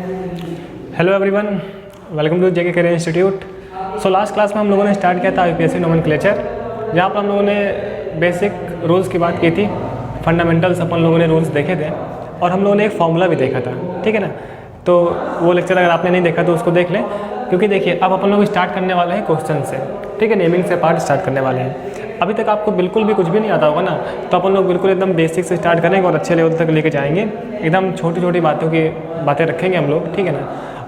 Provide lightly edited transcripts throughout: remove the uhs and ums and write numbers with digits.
Hello everyone, welcome to JK career institute. So last class में हम लोगों ने स्टार्ट किया था यूपीएससी नोमेनक्लेचर, जहाँ पर हम लोगों ने बेसिक रूल्स की बात की थी, फंडामेंटल्स अपन लोगों ने रूल्स देखे थे और हम लोगों ने एक फॉर्मूला भी देखा था, ठीक है ना। तो वो लेक्चर अगर आपने नहीं देखा तो उसको देख लें, क्योंकि देखिए अब अपन लोग स्टार्ट करने वाले हैं क्वेश्चन से, ठीक है, नेमिंग से पार्ट स्टार्ट करने वाले हैं। अभी तक आपको बिल्कुल भी कुछ भी नहीं आता होगा ना, तो अपन लोग बिल्कुल एकदम बेसिक से स्टार्ट करेंगे और अच्छे लेवल तक लेके जाएंगे। एकदम छोटी छोटी बातें रखेंगे हम लोग, ठीक है ना।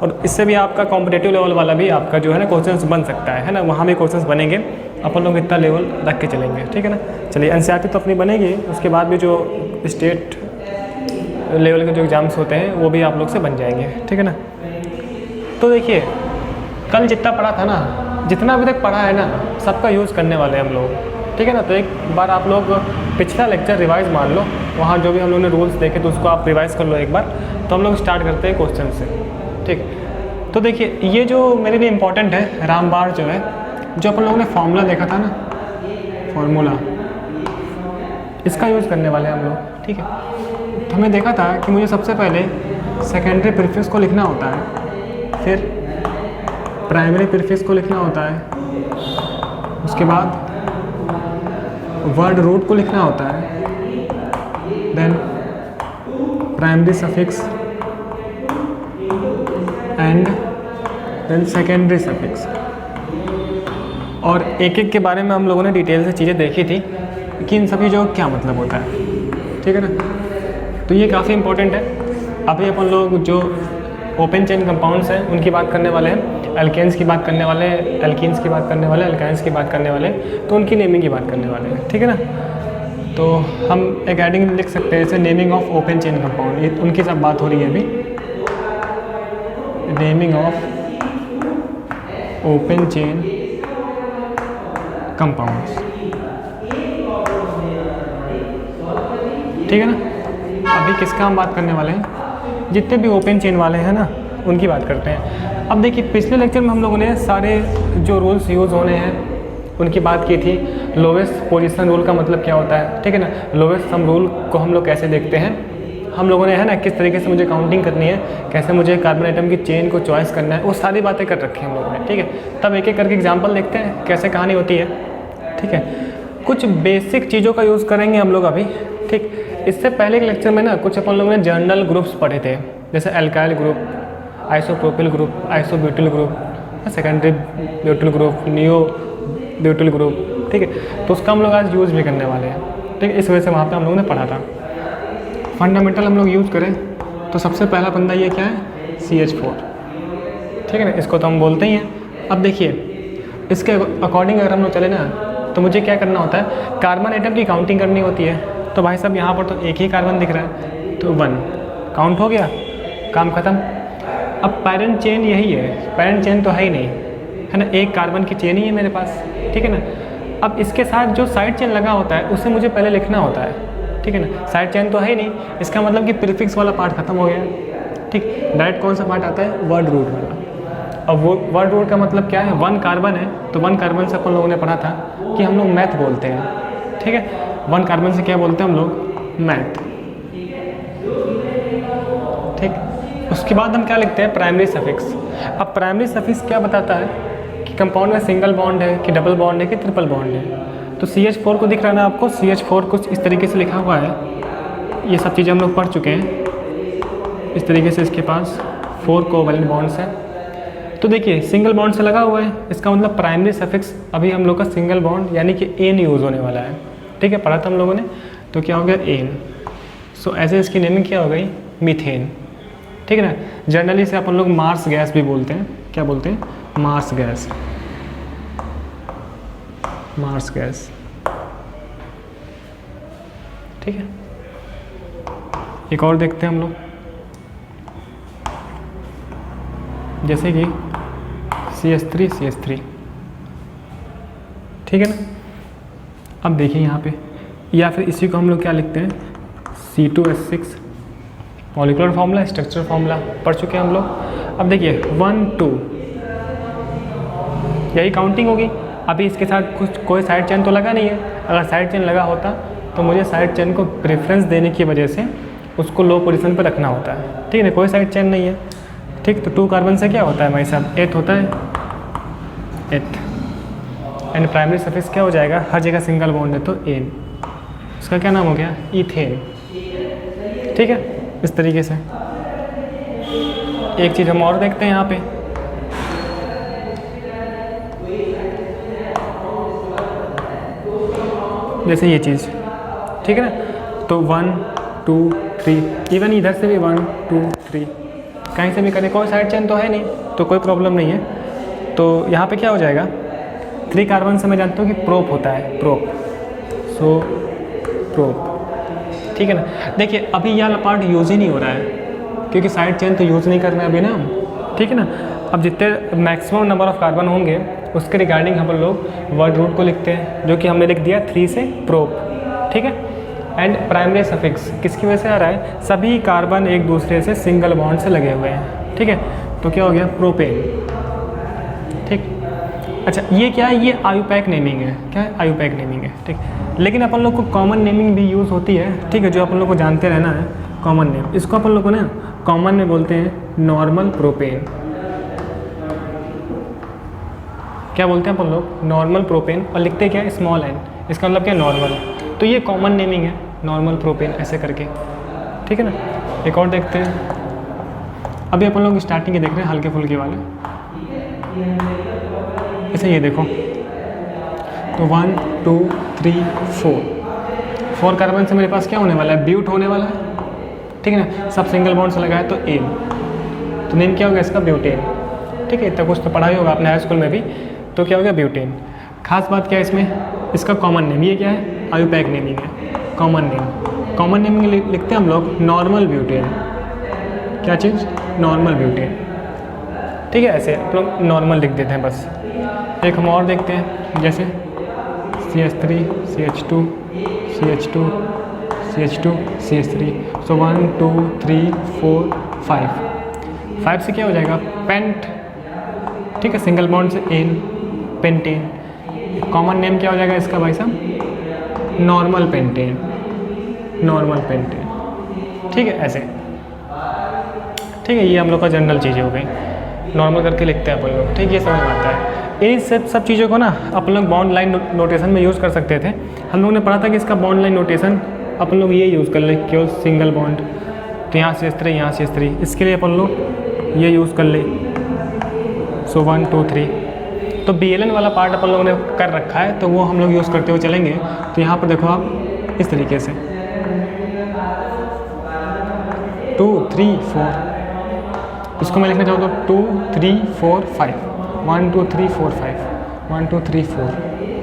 और इससे भी आपका कॉम्पिटेटिव लेवल वाला भी आपका जो है ना क्वेश्चंस बन सकता है ना, वहाँ भी क्वेश्चंस बनेंगे। अपन लोग इतना लेवल रख के चलेंगे, ठीक है ना। चलिए, एनसीईआरटी तो अपनी बनेगी, उसके बाद भी जो स्टेट लेवल के जो एग्ज़ाम्स होते हैं वो भी आप लोग से बन जाएंगे, ठीक है ना। तो देखिए, कल जितना पढ़ा था ना, जितना अभी तक पढ़ा है ना, सबका यूज़ करने वाले हैं हम लोग, ठीक है ना। तो एक बार आप लोग पिछला लेक्चर रिवाइज मान लो, वहाँ जो भी हम लोगों ने रूल्स देखे तो उसको आप रिवाइज कर लो एक बार। तो हम लोग स्टार्ट करते हैं क्वेश्चन से, ठीक। तो देखिए, ये जो मेरे लिए इम्पोर्टेंट है, रामबाण जो है, जो अपन लोगों ने फार्मूला देखा था ना, फार्मूला, इसका यूज़ करने वाले हैं हम लोग, ठीक है। तो हमने देखा था कि मुझे सबसे पहले सेकेंडरी प्रीफिक्स को लिखना होता है, फिर प्राइमरी प्रीफिक्स को लिखना होता है, उसके बाद वर्ड रूट को लिखना होता है, then primary suffix and then secondary suffix. और एक एक के बारे में हम लोगों ने डिटेल से चीज़ें देखी थी कि इन सभी जो क्या मतलब होता है, ठीक है ना। तो ये काफ़ी इंपॉर्टेंट है। अभी अपन लोग जो ओपन चेन कंपाउंड्स हैं उनकी बात करने वाले हैं, एल्केन्स की बात करने वाले हैं, एल्कीन्स की बात करने वाले हैं, एल्काइंस की बात करने वाले हैं, तो उनकी नेमिंग की बात करने वाले हैं, ठीक है ना। तो हम एक हेडिंग लिख सकते हैं जैसे naming of open chain compound, ये उनकी सब बात हो रही है अभी। Naming of open chain compounds, ठीक है ना। अभी किसका हम बात करने वाले हैं, जितने भी ओपन चेन वाले हैं ना, उनकी बात करते हैं। अब देखिए, पिछले लेक्चर में हम लोगों ने सारे जो रूल्स यूज़ होने हैं उनकी बात की थी। लोवेस्ट पोजीशन रूल का मतलब क्या होता है, ठीक है ना। लोवेस्ट सम रूल को हम लोग कैसे देखते हैं, हम लोगों ने, है ना, किस तरीके से मुझे काउंटिंग करनी है, कैसे मुझे कार्बन आइटम की चेन को चॉइस करना है, वो सारी बातें कर रखी हैं हम लोगों ने, ठीक है। तब एक एक करके एग्जाम्पल देखते हैं कैसे कहानी होती है, ठीक है। कुछ बेसिक चीज़ों का यूज़ करेंगे हम लोग अभी, ठीक। इससे पहले के लेक्चर में ना कुछ अपन लोगों ने जर्नल ग्रुप्स पढ़े थे, जैसे alkyl group, isopropyl group, isobutyl group, secondary butyl group, neo butyl group, ठीक है। तो उसका हम लोग आज यूज़ भी करने वाले हैं, ठीक है। इस वजह से वहाँ पे हम लोगों ने पढ़ा था। फंडामेंटल हम लोग यूज़ करें तो सबसे पहला बंदा ये क्या है, CH4, ठीक है ना। इसको तो हम बोलते ही हैं। अब देखिए, इसके अकॉर्डिंग अगर हम लोग चले ना, तो मुझे क्या करना होता है, कार्बन आइटम की काउंटिंग करनी होती है। तो भाई साहब, यहाँ पर तो एक ही कार्बन दिख रहा है, तो 1 काउंट हो गया, काम ख़त्म। अब पैरेंट चेन यही है, पैरेंट चेन तो है ही नहीं, है ना, एक कार्बन की चेन ही है मेरे पास, ठीक है ना। अब इसके साथ जो साइड चेन लगा होता है उसे मुझे पहले लिखना होता है, ठीक है ना। साइड चेन तो है ही नहीं, इसका मतलब कि प्रीफिक्स वाला पार्ट खत्म हो गया, ठीक। डायरेक्ट कौन सा पार्ट आता है, वर्ड रूट वाला। अब वो वर्ड रूट का मतलब क्या है, 1 कार्बन है, तो 1 कार्बन से अपन लोगों ने पढ़ा था कि हम लोग मैथ बोलते हैं, ठीक है। 1 कार्बन से क्या बोलते हैं हम लोग, मैथ, ठीक। उसके बाद हम क्या लिखते हैं, प्राइमरी सफिक्स। अब प्राइमरी सफिक्स क्या बताता है कि कंपाउंड में सिंगल बॉन्ड है कि डबल बॉन्ड है कि ट्रिपल बॉन्ड है। तो CH4 को दिख रहा है ना आपको, CH4 कुछ इस तरीके से लिखा हुआ है। ये सब चीज़ें हम लोग पढ़ चुके हैं। इस तरीके से इसके पास 4 कोवैलेंट बॉन्ड्स हैं। तो देखिए, सिंगल बॉन्ड से लगा हुआ है, इसका मतलब प्राइमरी सफिक्स अभी हम लोग का सिंगल बॉन्ड यानी कि एन यूज़ होने वाला है, ठीक है। पढ़ा था हम लोगों ने, तो क्या हो गया, एन। सो ऐसे इसकी नेमिंग क्या हो गई, मीथेन, ठीक है ना। जनरली से अपन लोग मार्स गैस भी बोलते हैं, क्या बोलते हैं, मार्स गैस, मार्स गैस, ठीक है। एक और देखते हैं हम लोग, जैसे कि CH3, ठीक है ना। अब देखिए यहाँ पे, या फिर इसी को हम लोग क्या लिखते हैं, C2H6, molecular formula, structure formula पढ़ चुके हैं हम लोग। अब देखिए 1 2 यही काउंटिंग होगी। अभी इसके साथ कुछ कोई साइड चेन तो लगा नहीं है, अगर साइड चेन लगा होता तो मुझे साइड चेन को प्रेफरेंस देने की वजह से उसको लो पोजीशन पर रखना होता है, ठीक है ना। कोई साइड चेन नहीं है, ठीक, तो 2 कार्बन से क्या होता है भाई साहब, एथ होता है, एथ। एंड प्राइमरी सफिक्स क्या हो जाएगा, हर जगह सिंगल बॉन्ड है तो एन, उसका क्या नाम हो गया, इथेन। ठीक है, इस तरीके से। एक चीज़ हम और देखते हैं यहाँ पे, जैसे ये चीज़, ठीक है ना, तो 1 2 3, इवन इधर से भी 1 2 3, कहीं से भी करें, कोई साइड चेन तो है नहीं, तो कोई प्रॉब्लम नहीं है। तो यहाँ पे क्या हो जाएगा, 3 कार्बन से मैं जानता हूँ कि प्रोप होता है, प्रोप, सो प्रोप। ठीक है ना। देखिए अभी यह वाला पार्ट यूज़ ही नहीं हो रहा है, क्योंकि साइड चेन तो यूज़ नहीं कर रहे हैं अभी ना हम, ठीक है ना। अब जितने मैक्सिमम नंबर ऑफ कार्बन होंगे उसके रिगार्डिंग हम लोग वर्ड रूट को लिखते हैं, जो कि हमने लिख दिया 3 से प्रोप, ठीक है। एंड प्राइमरी सफिक्स किसकी वजह से आ रहा है, सभी कार्बन एक दूसरे से सिंगल बॉन्ड से लगे हुए हैं, ठीक है, तो क्या हो गया, प्रोपेन। ठीक, अच्छा ये क्या है, ये आयुपैक नेमिंग है, क्या है, आयुपैक नेमिंग है, ठीक। लेकिन अपन लोग को कॉमन नेमिंग भी यूज़ होती है, ठीक है, जो अपन लोग को जानते रहना है, कॉमन नेम। इसको अपन लोग को ना कॉमन में बोलते हैं नॉर्मल प्रोपेन। क्या बोलते हैं अपन लोग, नॉर्मल प्रोपेन, और लिखते क्या है, स्मॉल एन, इसका मतलब क्या, नॉर्मल। तो ये कॉमन नेमिंग है, नॉर्मल प्रोपेन, ऐसे करके, ठीक है ना। एक और देखते हैं, अभी अपन लोग स्टार्टिंग के देख रहे हैं हल्के फुल्के वाले, ऐसे ये देखो, तो 1 2 3 4 कार्बन से मेरे पास क्या होने वाला है, ब्यूट होने वाला है, ठीक है ना, सब सिंगल बॉन्ड से लगा है तो एन, तो नेम क्या होगा इसका, ब्यूटेन, ठीक है। इतना कुछ तो पढ़ा ही होगा आपने हाई स्कूल में भी, तो क्या हो गया, ब्यूटेन। खास बात क्या है इसमें, इसका कॉमन नेम, ये क्या है, आयुपैक नेमिंग है, कॉमन नेम। कॉमन नेमिंग लिखते हैं हम लोग नॉर्मल ब्यूटेन, क्या चीज़, नॉर्मल ब्यूटेन, ठीक है, ऐसे आप लोग नॉर्मल लिख देते हैं बस। एक हम और देखते हैं, जैसे CH3 CH2 CH2 CH2 CH3, सो 1 2 3 4 5 से क्या हो जाएगा, पेंट, ठीक है, सिंगल बॉन्ड से एन, पेंटेन। कॉमन नेम क्या हो जाएगा इसका भाई साहब, नॉर्मल पेंटेन, नॉर्मल पेंटेन, ठीक है, ऐसे, ठीक है। ये हम लोग का जनरल चीज़ें हो गई, नॉर्मल करके लिखते हैं अपन लोग, ठीक, ये समझ में आता है। इन सब चीज़ों को ना अपन लोग बॉन्ड लाइन नोटेशन में यूज़ कर सकते थे। हम लोगों ने पढ़ा था कि इसका बॉन्ड लाइन नोटेशन अपन लोग ये यूज़ कर ले, क्यों, सिंगल बॉन्ड, तो यहाँ से इस तरह, यहाँ से इस तरह, इसके लिए अपन लोग ये यूज़ कर ले, सो 1 2 3। तो BLN वाला पार्ट अपन लोगों ने कर रखा है, तो वो हम लोग यूज़ करते हुए चलेंगे। तो यहाँ पर देखो आप इस तरीके से 2 3 4, इसको मैं लिखना चाहूँ तो 2 3 4 5, 1 2 3 4 5, 1 2 3 4,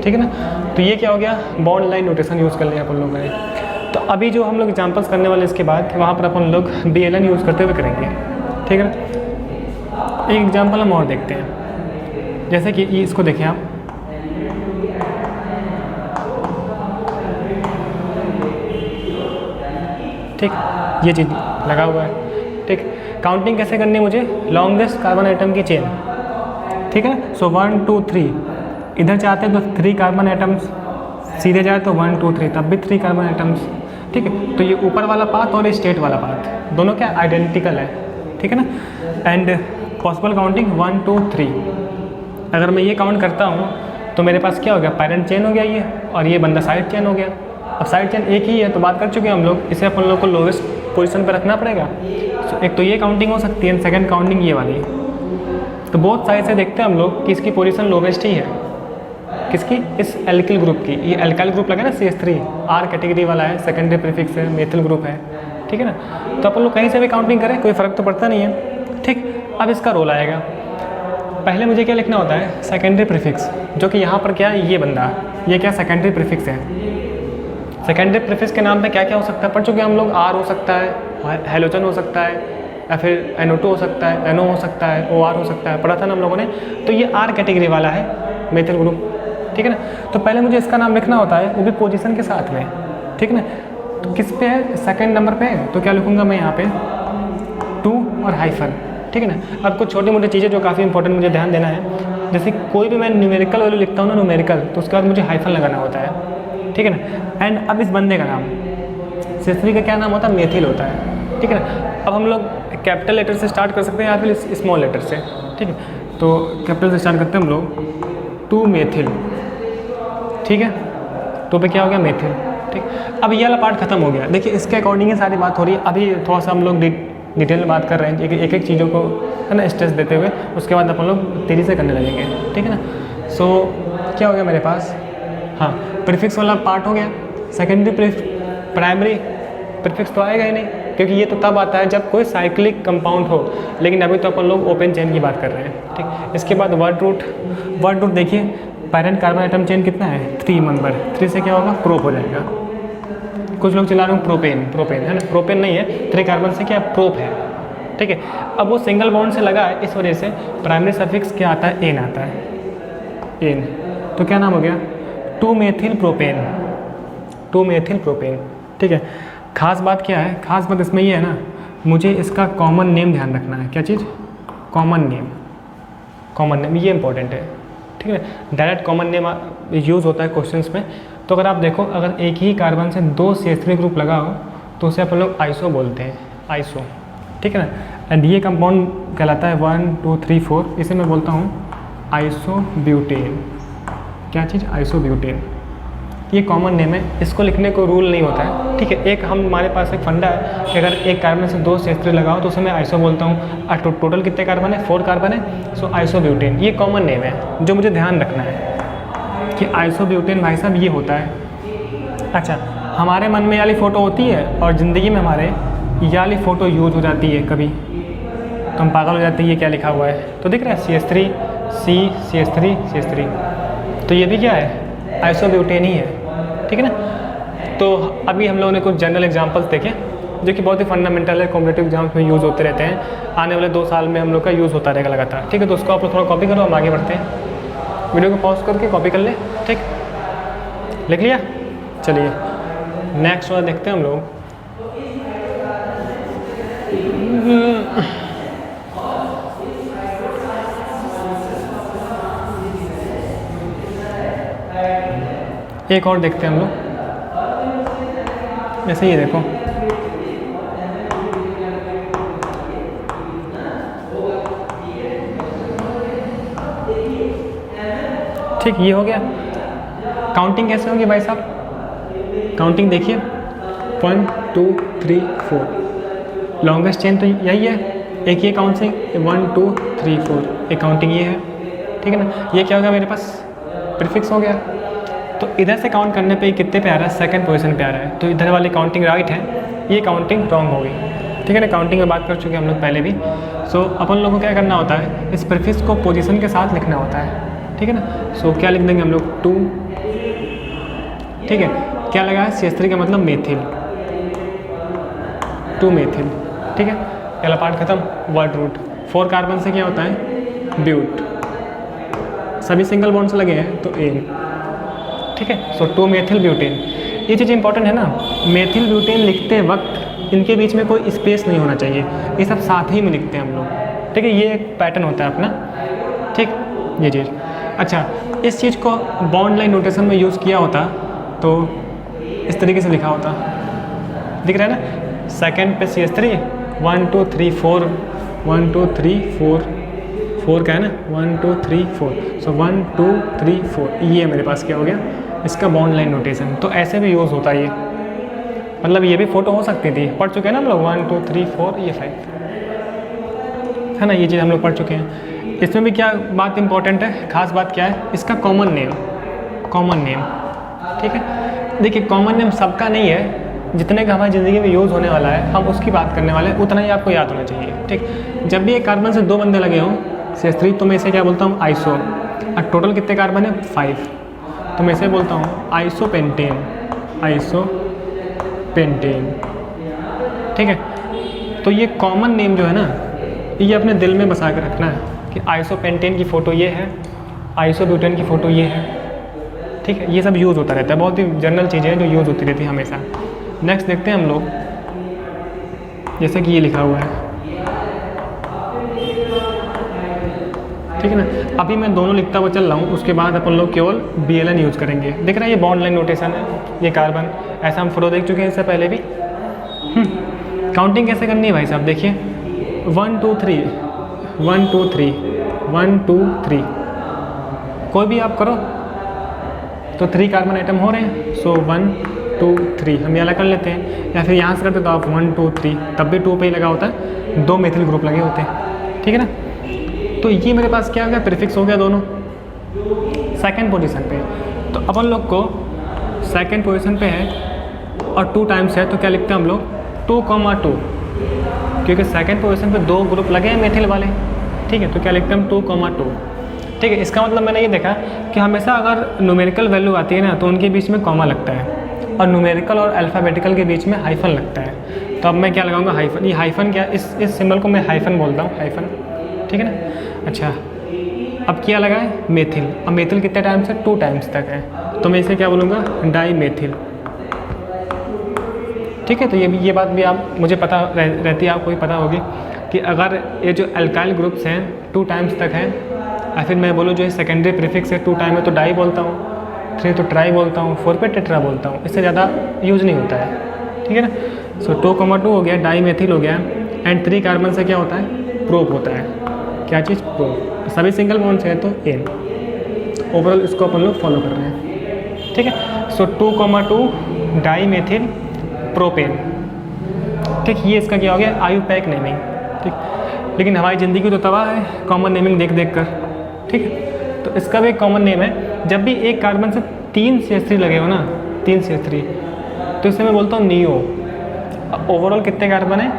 ठीक है ना। तो ये क्या हो गया, बॉन्ड लाइन नोटेशन यूज़ कर लिया अपन लोगों ने। तो अभी जो हम लोग एग्जाम्पल्स करने वाले इसके बाद, वहाँ पर अपन लोग BLN यूज़ करते हुए करेंगे, ठीक है ना। एक एग्जाम्पल हम और देखते हैं, जैसे कि ये, इसको देखें आप, ठीक, ये चीज़ लगा हुआ है, ठीक। काउंटिंग कैसे करनी है मुझे, लॉन्गेस्ट कार्बन आइटम की चेन, ठीक है ना। सो 1 2 3, इधर चाहते हैं तो 3 कार्बन आइटम्स, सीधे जाए तो 1 2 3, तब भी 3 कार्बन आइटम्स, ठीक है। तो ये ऊपर वाला पाथ और स्टेट वाला पाथ दोनों क्या आइडेंटिकल है, ठीक है ना। एंड पॉसिबल काउंटिंग 1 2 3, अगर मैं ये काउंट करता हूँ तो मेरे पास क्या हो गया, पैरेंट चेन हो गया ये, और ये बंदा साइड चेन हो गया। अब साइड चेन एक ही है, तो बात कर चुके हैं हम लोग, इसे अपन लोग को लोवेस्ट पोजीशन पर रखना पड़ेगा। तो एक तो ये काउंटिंग हो सकती है, सेकंड काउंटिंग ये वाली। तो बहुत साइड से देखते हैं हम लोग कि इसकी पोजीशन लोवेस्ट ही है, किसकी, इस एल्किल ग्रुप की। ये एल्काइल ग्रुप लगा ना, CH3 R कैटेगरी वाला है, सेकेंडरी प्रीफिक्स है, मेथिल ग्रुप है, ठीक है ना। तो अपन लोग कहीं से भी काउंटिंग करें कोई फ़र्क तो पड़ता नहीं है, ठीक। अब इसका रोल आएगा, पहले मुझे क्या लिखना होता है, सेकेंडरी प्रीफिक्स, जो कि यहाँ पर क्या है, ये बंदा, ये क्या सेकेंडरी प्रीफिक्स है। सेकेंडरी प्रीफिक्स के नाम पे क्या क्या हो सकता है, पढ़ चुके हम लोग, R हो सकता है, हेलोजन हो सकता है, या फिर NO2 हो सकता है, NO हो सकता है, OR हो सकता है, पढ़ा था ना हम लोगों ने। तो ये R कैटेगरी वाला है मेथिल ग्रुप, ठीक है ना। तो पहले मुझे इसका नाम लिखना होता है, वो भी पोजीशन के साथ में, ठीक है ना। तो किस पे है, सेकंड नंबर पे है, तो क्या लिखूँगा मैं यहाँ पे 2 और हाइफन, ठीक है ना। अब कुछ छोटी मोटी चीज़ें जो काफ़ी इंपॉर्टेंट मुझे ध्यान देना है, जैसे कोई भी मैं न्यूमेरिकल वैल्यू लिखता हूँ ना, न्यूमेरिकल, तो उसके बाद मुझे हाइफन लगाना होता है, ठीक है ना। एंड अब इस बंदे का नाम, CH3 का क्या नाम होता है, मेथिल होता है, ठीक है ना। अब हम लोग कैपिटल लेटर से स्टार्ट कर सकते हैं या फिर स्मॉल लेटर से, ठीक है। तो कैपिटल से स्टार्ट करते हैं हम लोग, 2 मेथिल, ठीक है। तो पे क्या हो गया, मेथिल, ठीक। अब ये वाला पार्ट खत्म हो गया। देखिए इसके अकॉर्डिंग ही सारी बात हो रही है। अभी थोड़ा सा हम लोग डिटेल में बात कर रहे हैं, एक एक चीज़ों को है ना स्ट्रेस देते हुए, उसके बाद अपन लोग तेज़ी से करने लगेंगे, ठीक है ना। सो क्या हो गया मेरे पास, हाँ प्रीफिक्स वाला पार्ट हो गया। सेकेंडरी प्राइमरी प्रीफिक्स तो आएगा ही नहीं, क्योंकि ये तो तब आता है जब कोई साइक्लिक कंपाउंड हो, लेकिन अभी तो अपन लोग ओपन चेन की बात कर रहे हैं, ठीक। इसके बाद वर्ड रूट देखिए, पैरेंट कार्बन एटम चेन कितना है, 3 नंबर, 3 से क्या होगा, प्रोप हो जाएगा। कुछ लोग चला रहे हैं प्रोपेन है ना, प्रोपेन नहीं है, 3 कार्बन से क्या प्रोप है, ठीक है। अब वो सिंगल बॉन्ड से लगा है, इस वजह से प्राइमरी सफिक्स क्या आता है, एन आता है, एन। तो क्या नाम हो गया, 2 मेथिल प्रोपेन, 2 मेथिल प्रोपेन, ठीक है। खास बात क्या है, खास बात इसमें ये है ना, मुझे इसका कॉमन नेम ध्यान रखना है। क्या चीज़, कॉमन नेम, ये इंपॉर्टेंट है, ठीक है। डायरेक्ट कॉमन नेम यूज़ होता है क्वेश्चंस में। तो अगर आप देखो, अगर एक ही कार्बन से 2 CH3 ग्रुप लगा हो तो उसे अपन लोग आइसो बोलते हैं, आइसो, ठीक है ना। एंड ये कंपाउंड कहलाता है 1 2 3 4, इसे मैं बोलता हूँ आइसोब्यूटेन। क्या चीज़, आइसोब्यूटेन। ये कॉमन नेम है, इसको लिखने को रूल नहीं होता है, ठीक है। एक हमारे पास एक फंडा है कि अगर एक कार्बन से 2 CH3 लगाओ तो उसे मैं आइसो बोलता हूँ। और टोटल कितने कार्बन है, 4 कार्बन है, सो आइसोब्यूटेन। ये कॉमन नेम है जो मुझे ध्यान रखना है कि आइसोब्यूटेन भाई साहब ये होता है। अच्छा, हमारे मन में ये वाली फ़ोटो होती है और ज़िंदगी में हमारे ये वाली फ़ोटो यूज हो जाती है कभी, तो हम पागल हो जाते हैं ये क्या लिखा हुआ है। तो दिख रहा है CH3 CH3, तो ये भी क्या है, आइसोब्यूटेन ही है, ठीक है ना। तो अभी हम लोगों ने कुछ जनरल एग्जांपल्स देखे जो कि बहुत ही फंडामेंटल है, कॉम्पिटिटिव एग्जाम्स में यूज़ होते रहते हैं, आने वाले 2 साल में हम लोग का यूज़ होता रहेगा लगातार, ठीक है। तो उसको आप लोग थोड़ा कॉपी करो, हम आगे बढ़ते हैं। वीडियो को पॉज करके कॉपी कर ले, ठीक, लिख लिया। चलिए नेक्स्ट वाला देखते हैं हम लोग। एक और देखते हैं हम लोग, जैसे ये देखो, ठीक, ये हो गया। काउंटिंग कैसे होगी भाई साहब, काउंटिंग देखिए, 1 2 3 4, लॉन्गेस्ट चेन तो यही है, एक ये काउंटिंग 1 2 3 4, एक काउंटिंग ये है, ठीक है ना। ये क्या होगा मेरे पास, प्रीफिक्स हो गया। तो इधर से काउंट करने पे कितने पे आ रहा है, सेकंड पोजीशन पे आ रहा है, तो इधर वाली काउंटिंग राइट है, ये काउंटिंग रॉन्ग हो गई, ठीक है ना। काउंटिंग में बात कर चुके हैं हम लोग पहले भी। सो अपन लोगों को क्या करना होता है, इस प्रीफिक्स को पोजीशन के साथ लिखना होता है, ठीक है ना। सो क्या लिख देंगे हम लोग, 2, ठीक है। क्या लगा है, CH3 का मतलब मेथिल, 2 मेथिल, ठीक है। पहला पार्ट खत्म। वर्ड रूट, 4 कार्बन से क्या होता है, ब्यूट, सभी सिंगल बॉन्ड से लगे हैं तो एन, ठीक है। सो 2 मेथिल ब्यूटेन। ये चीज़ इंपॉर्टेंट है ना, मेथिल ब्यूटेन लिखते वक्त इनके बीच में कोई स्पेस नहीं होना चाहिए, ये सब साथ ही में लिखते हैं हम लोग, ठीक है। ये एक पैटर्न होता है अपना, ठीक, ये चीज़। अच्छा, इस चीज़ को बॉन्ड लाइन नोटेशन में यूज़ किया होता तो इस तरीके से लिखा होता, दिख रहा है ना। सेकंड पे CH3, 1 2 3 4, 1 2 3 4, 4 का है ना, 1 2 3 4, सो 1 2 3 4, ये मेरे पास क्या हो गया, इसका बॉन्ड लाइन नोटेशन। तो ऐसे भी यूज़ होता है ये, मतलब ये भी फ़ोटो हो सकती थी, पढ़ चुके हैं ना हम लोग, 1 2 3 4, ये 5 है ना, ये चीज़ हम लोग पढ़ चुके हैं। इसमें भी क्या बात इंपॉर्टेंट है, खास बात क्या है, इसका कॉमन नेम, ठीक है। देखिए कॉमन नेम सबका नहीं है, जितने का हमारी ज़िंदगी में यूज़ होने वाला है हम उसकी बात करने वाले हैं, उतना ही आपको याद होना चाहिए, ठीक। जब भी एक कार्बन से 2 बंदे लगे हों CH3, तो मैं इसे क्या बोलता हूँ, आइसो। और टोटल कितने कार्बन है, 5, तो मैं इसे बोलता हूँ आइसोपेंटेन, आइसोपेंटेन, ठीक है। तो ये कॉमन नेम जो है ना, ये अपने दिल में बसा कर रखना है कि आइसोपेंटेन की फ़ोटो ये है, आइसोब्यूटेन की फ़ोटो ये है, ठीक है। ये सब यूज़ होता रहता है, बहुत ही जनरल चीज़ें हैं जो यूज़ होती रहती है हमेशा। नेक्स्ट देखते हैं हम लोग, जैसे कि ये लिखा हुआ है, ठीक है ना। अभी मैं दोनों लिखता हुआ चल रहा हूँ, उसके बाद अपन लोग केवल BLN यूज़ करेंगे। देख रहे हैं ये बॉन्ड लाइन नोटेशन है, ये कार्बन, ऐसा हम फोटो देख चुके हैं इससे पहले भी। काउंटिंग कैसे करनी है भाई साहब, देखिए 1 2 3 1 2 3 1 2 3, कोई भी आप करो तो 3 कार्बन आइटम हो रहे हैं। सो 1 2 3 हम ये अलग कर लेते हैं, या फिर यहाँ से करते तो आप 1 2 3, तब भी 2 पे ही लगा होता है, 2 मेथिल ग्रुप लगे होते हैं, ठीक है ना। तो ये मेरे पास क्या हो गया, प्रीफिक्स हो गया दोनों सेकंड पोजीशन पे। तो अपन लोग को सेकंड पोजीशन पे है और 2 टाइम्स है, तो क्या लिखते हैं हम लोग 2,2, क्योंकि सेकंड पोजीशन पे 2 ग्रुप लगे हैं मेथिल वाले, ठीक है। तो क्या लिखते हैं हम 2,2, ठीक है। इसका मतलब मैंने ये देखा कि हमेशा अगर न्यूमेरिकल वैल्यू आती है ना तो उनके बीच में कॉमा लगता है, और न्यूमेरिकल और अल्फ़ाबेटिकल के बीच में हाइफन लगता है। तो अब मैं क्या लगाऊंगा, हाइफन। ये हाइफन क्या, इस सिंबल को मैं हाइफन बोलता हूँ, हाइफन, ठीक है ना। अच्छा, अब क्या लगा है, मेथिल। अब मेथिल कितने टाइम्स है, 2 टाइम्स तक है, तो मैं इसे क्या बोलूँगा, डाई मेथिल, ठीक है। तो ये बात भी आप मुझे पता रहती है, आपको भी पता होगी कि अगर ये जो अल्काइल ग्रुप्स हैं 2 टाइम्स तक हैं, या फिर मैं बोलूँ जो ये सेकेंडरी प्रीफिक्स है 2 टाइम है तो डाई बोलता हूँ, 3 तो ट्राई बोलता हूँ, 4 पे टेट्रा बोलता हूँ, इससे ज़्यादा यूज़ नहीं होता है, ठीक है ना। सो 2,2 हो गया, डाई मेथिल हो गया, एंड 3 कार्बन से क्या होता है, प्रोप होता है। क्या चीज़, प्रोप। सभी सिंगल बॉन्ड से है तो एन। ओवरऑल इसको अपन लोग फॉलो कर रहे हैं, ठीक है। सो 2,2 डाई मेथिल प्रोपेन, ठीक। ये इसका क्या हो गया, आयुपैक नेमिंग, ठीक। लेकिन हमारी ज़िंदगी तो तबाह है कॉमन नेमिंग देख देख कर, ठीक है। तो इसका भी एक कॉमन नेम है, जब भी एक कार्बन से 3 CH3 लगे हो ना, 3 CH3, तो इसे मैं बोलता हूँ नियो। ओवरऑल कितने कार्बन है,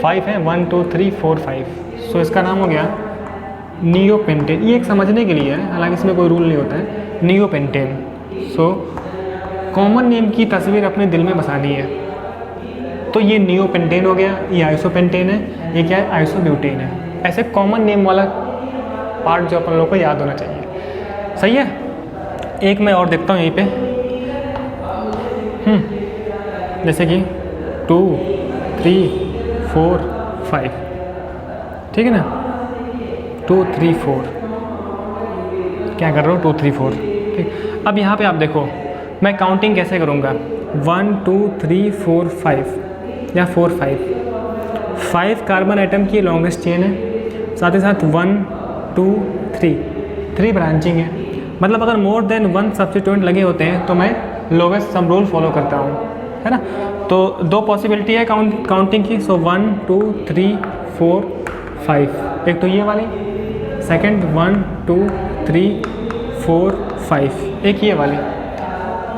5 हैं, 1 2 3 4 5। सो इसका नाम हो गया नियोपेंटेन। ये एक समझने के लिए है, हालांकि इसमें कोई रूल नहीं होता है, नियोपेंटेन। सो कॉमन नेम की तस्वीर अपने दिल में बसानी है। तो ये नियोपेंटेन हो गया, ये आइसोपेंटेन है, ये क्या है, आइसोब्यूटेन है। ऐसे कॉमन नेम वाला पार्ट जो अपन लोग को याद होना चाहिए, सही है। एक मैं और देखता हूँ यहीं पे, जैसे कि 2 3 4 5, ठीक है ना, 2 3 4, क्या कर रहा हूँ, 2 3 4, ठीक। अब यहाँ पे आप देखो मैं काउंटिंग कैसे करूँगा, 1 2 3 4 5 या 4 5 कार्बन आइटम की लॉन्गेस्ट चेन है, साथ ही साथ 1 2 3 ब्रांचिंग है। मतलब अगर मोर देन 1 सब्स्टिट्यूएंट लगे होते हैं तो मैं लोवेस्ट सम रूल फॉलो करता हूँ, है ना। तो 2 पॉसिबिलिटी है काउंटिंग की। सो 1 2 3 4 5, एक तो ये वाली, सेकंड 1 2 3 4 5, एक ये वाली।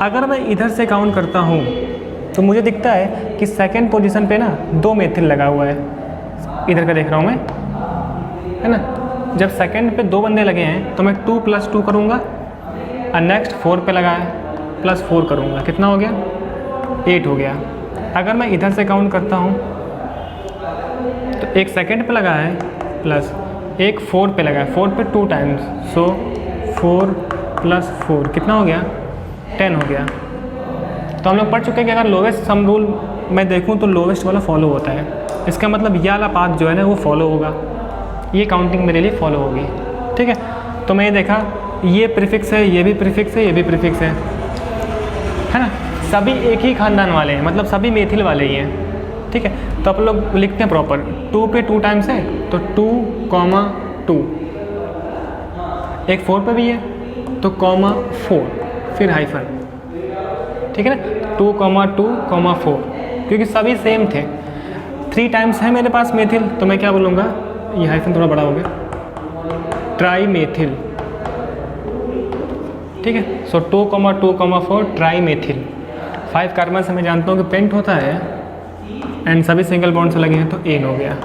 अगर मैं इधर से काउंट करता हूँ तो मुझे दिखता है कि सेकंड पोजीशन पे ना 2 मेथिल लगा हुआ है, इधर का देख रहा हूँ मैं, है ना। जब सेकंड पे 2 बंदे लगे हैं तो मैं 2 + 2 करूँगा, और नेक्स्ट 4 पे लगा है +4 करूँगा, कितना हो गया, 8 हो गया। अगर मैं इधर से काउंट करता हूँ तो एक सेकंड पे लगा है प्लस एक 4 पे लगा है, 4 पे 2 टाइम्स, सो 4 + 4 कितना हो गया, 10 हो गया। तो हम लोग पढ़ चुके हैं कि अगर लोवेस्ट सम रूल मैं देखूं तो लोवेस्ट वाला फॉलो होता है, इसका मतलब ये वाला पाथ जो है ना वो फॉलो होगा, ये काउंटिंग मेरे लिए फॉलो होगी, ठीक है। तो मैं ये देखा, ये प्रीफिक्स है, ये भी प्रीफिक्स है, ये भी प्रीफिक्स है ना, सभी एक ही खानदान वाले हैं, मतलब सभी मेथिल वाले ही हैं, ठीक है। तो आप लोग लिखते हैं प्रॉपर, 2 पे 2 टाइम्स है तो 2, 2, एक 4 पे भी है तो 4, फिर हाइफन, ठीक है ना, 2, 2, 4, क्योंकि सभी सेम थे। 3 टाइम्स है मेरे पास मेथिल, तो मैं क्या बोलूँगा, ये हाइफन थोड़ा बड़ा हो गया, ट्राई मेथिल, ठीक है। सो 2, 2, 4 ट्राई मेथिल। 5 कार्बन से मैं जानता हूँ कि पेंट होता है, एंड सभी सिंगल बॉन्ड से लगे हैं तो एन हो गया,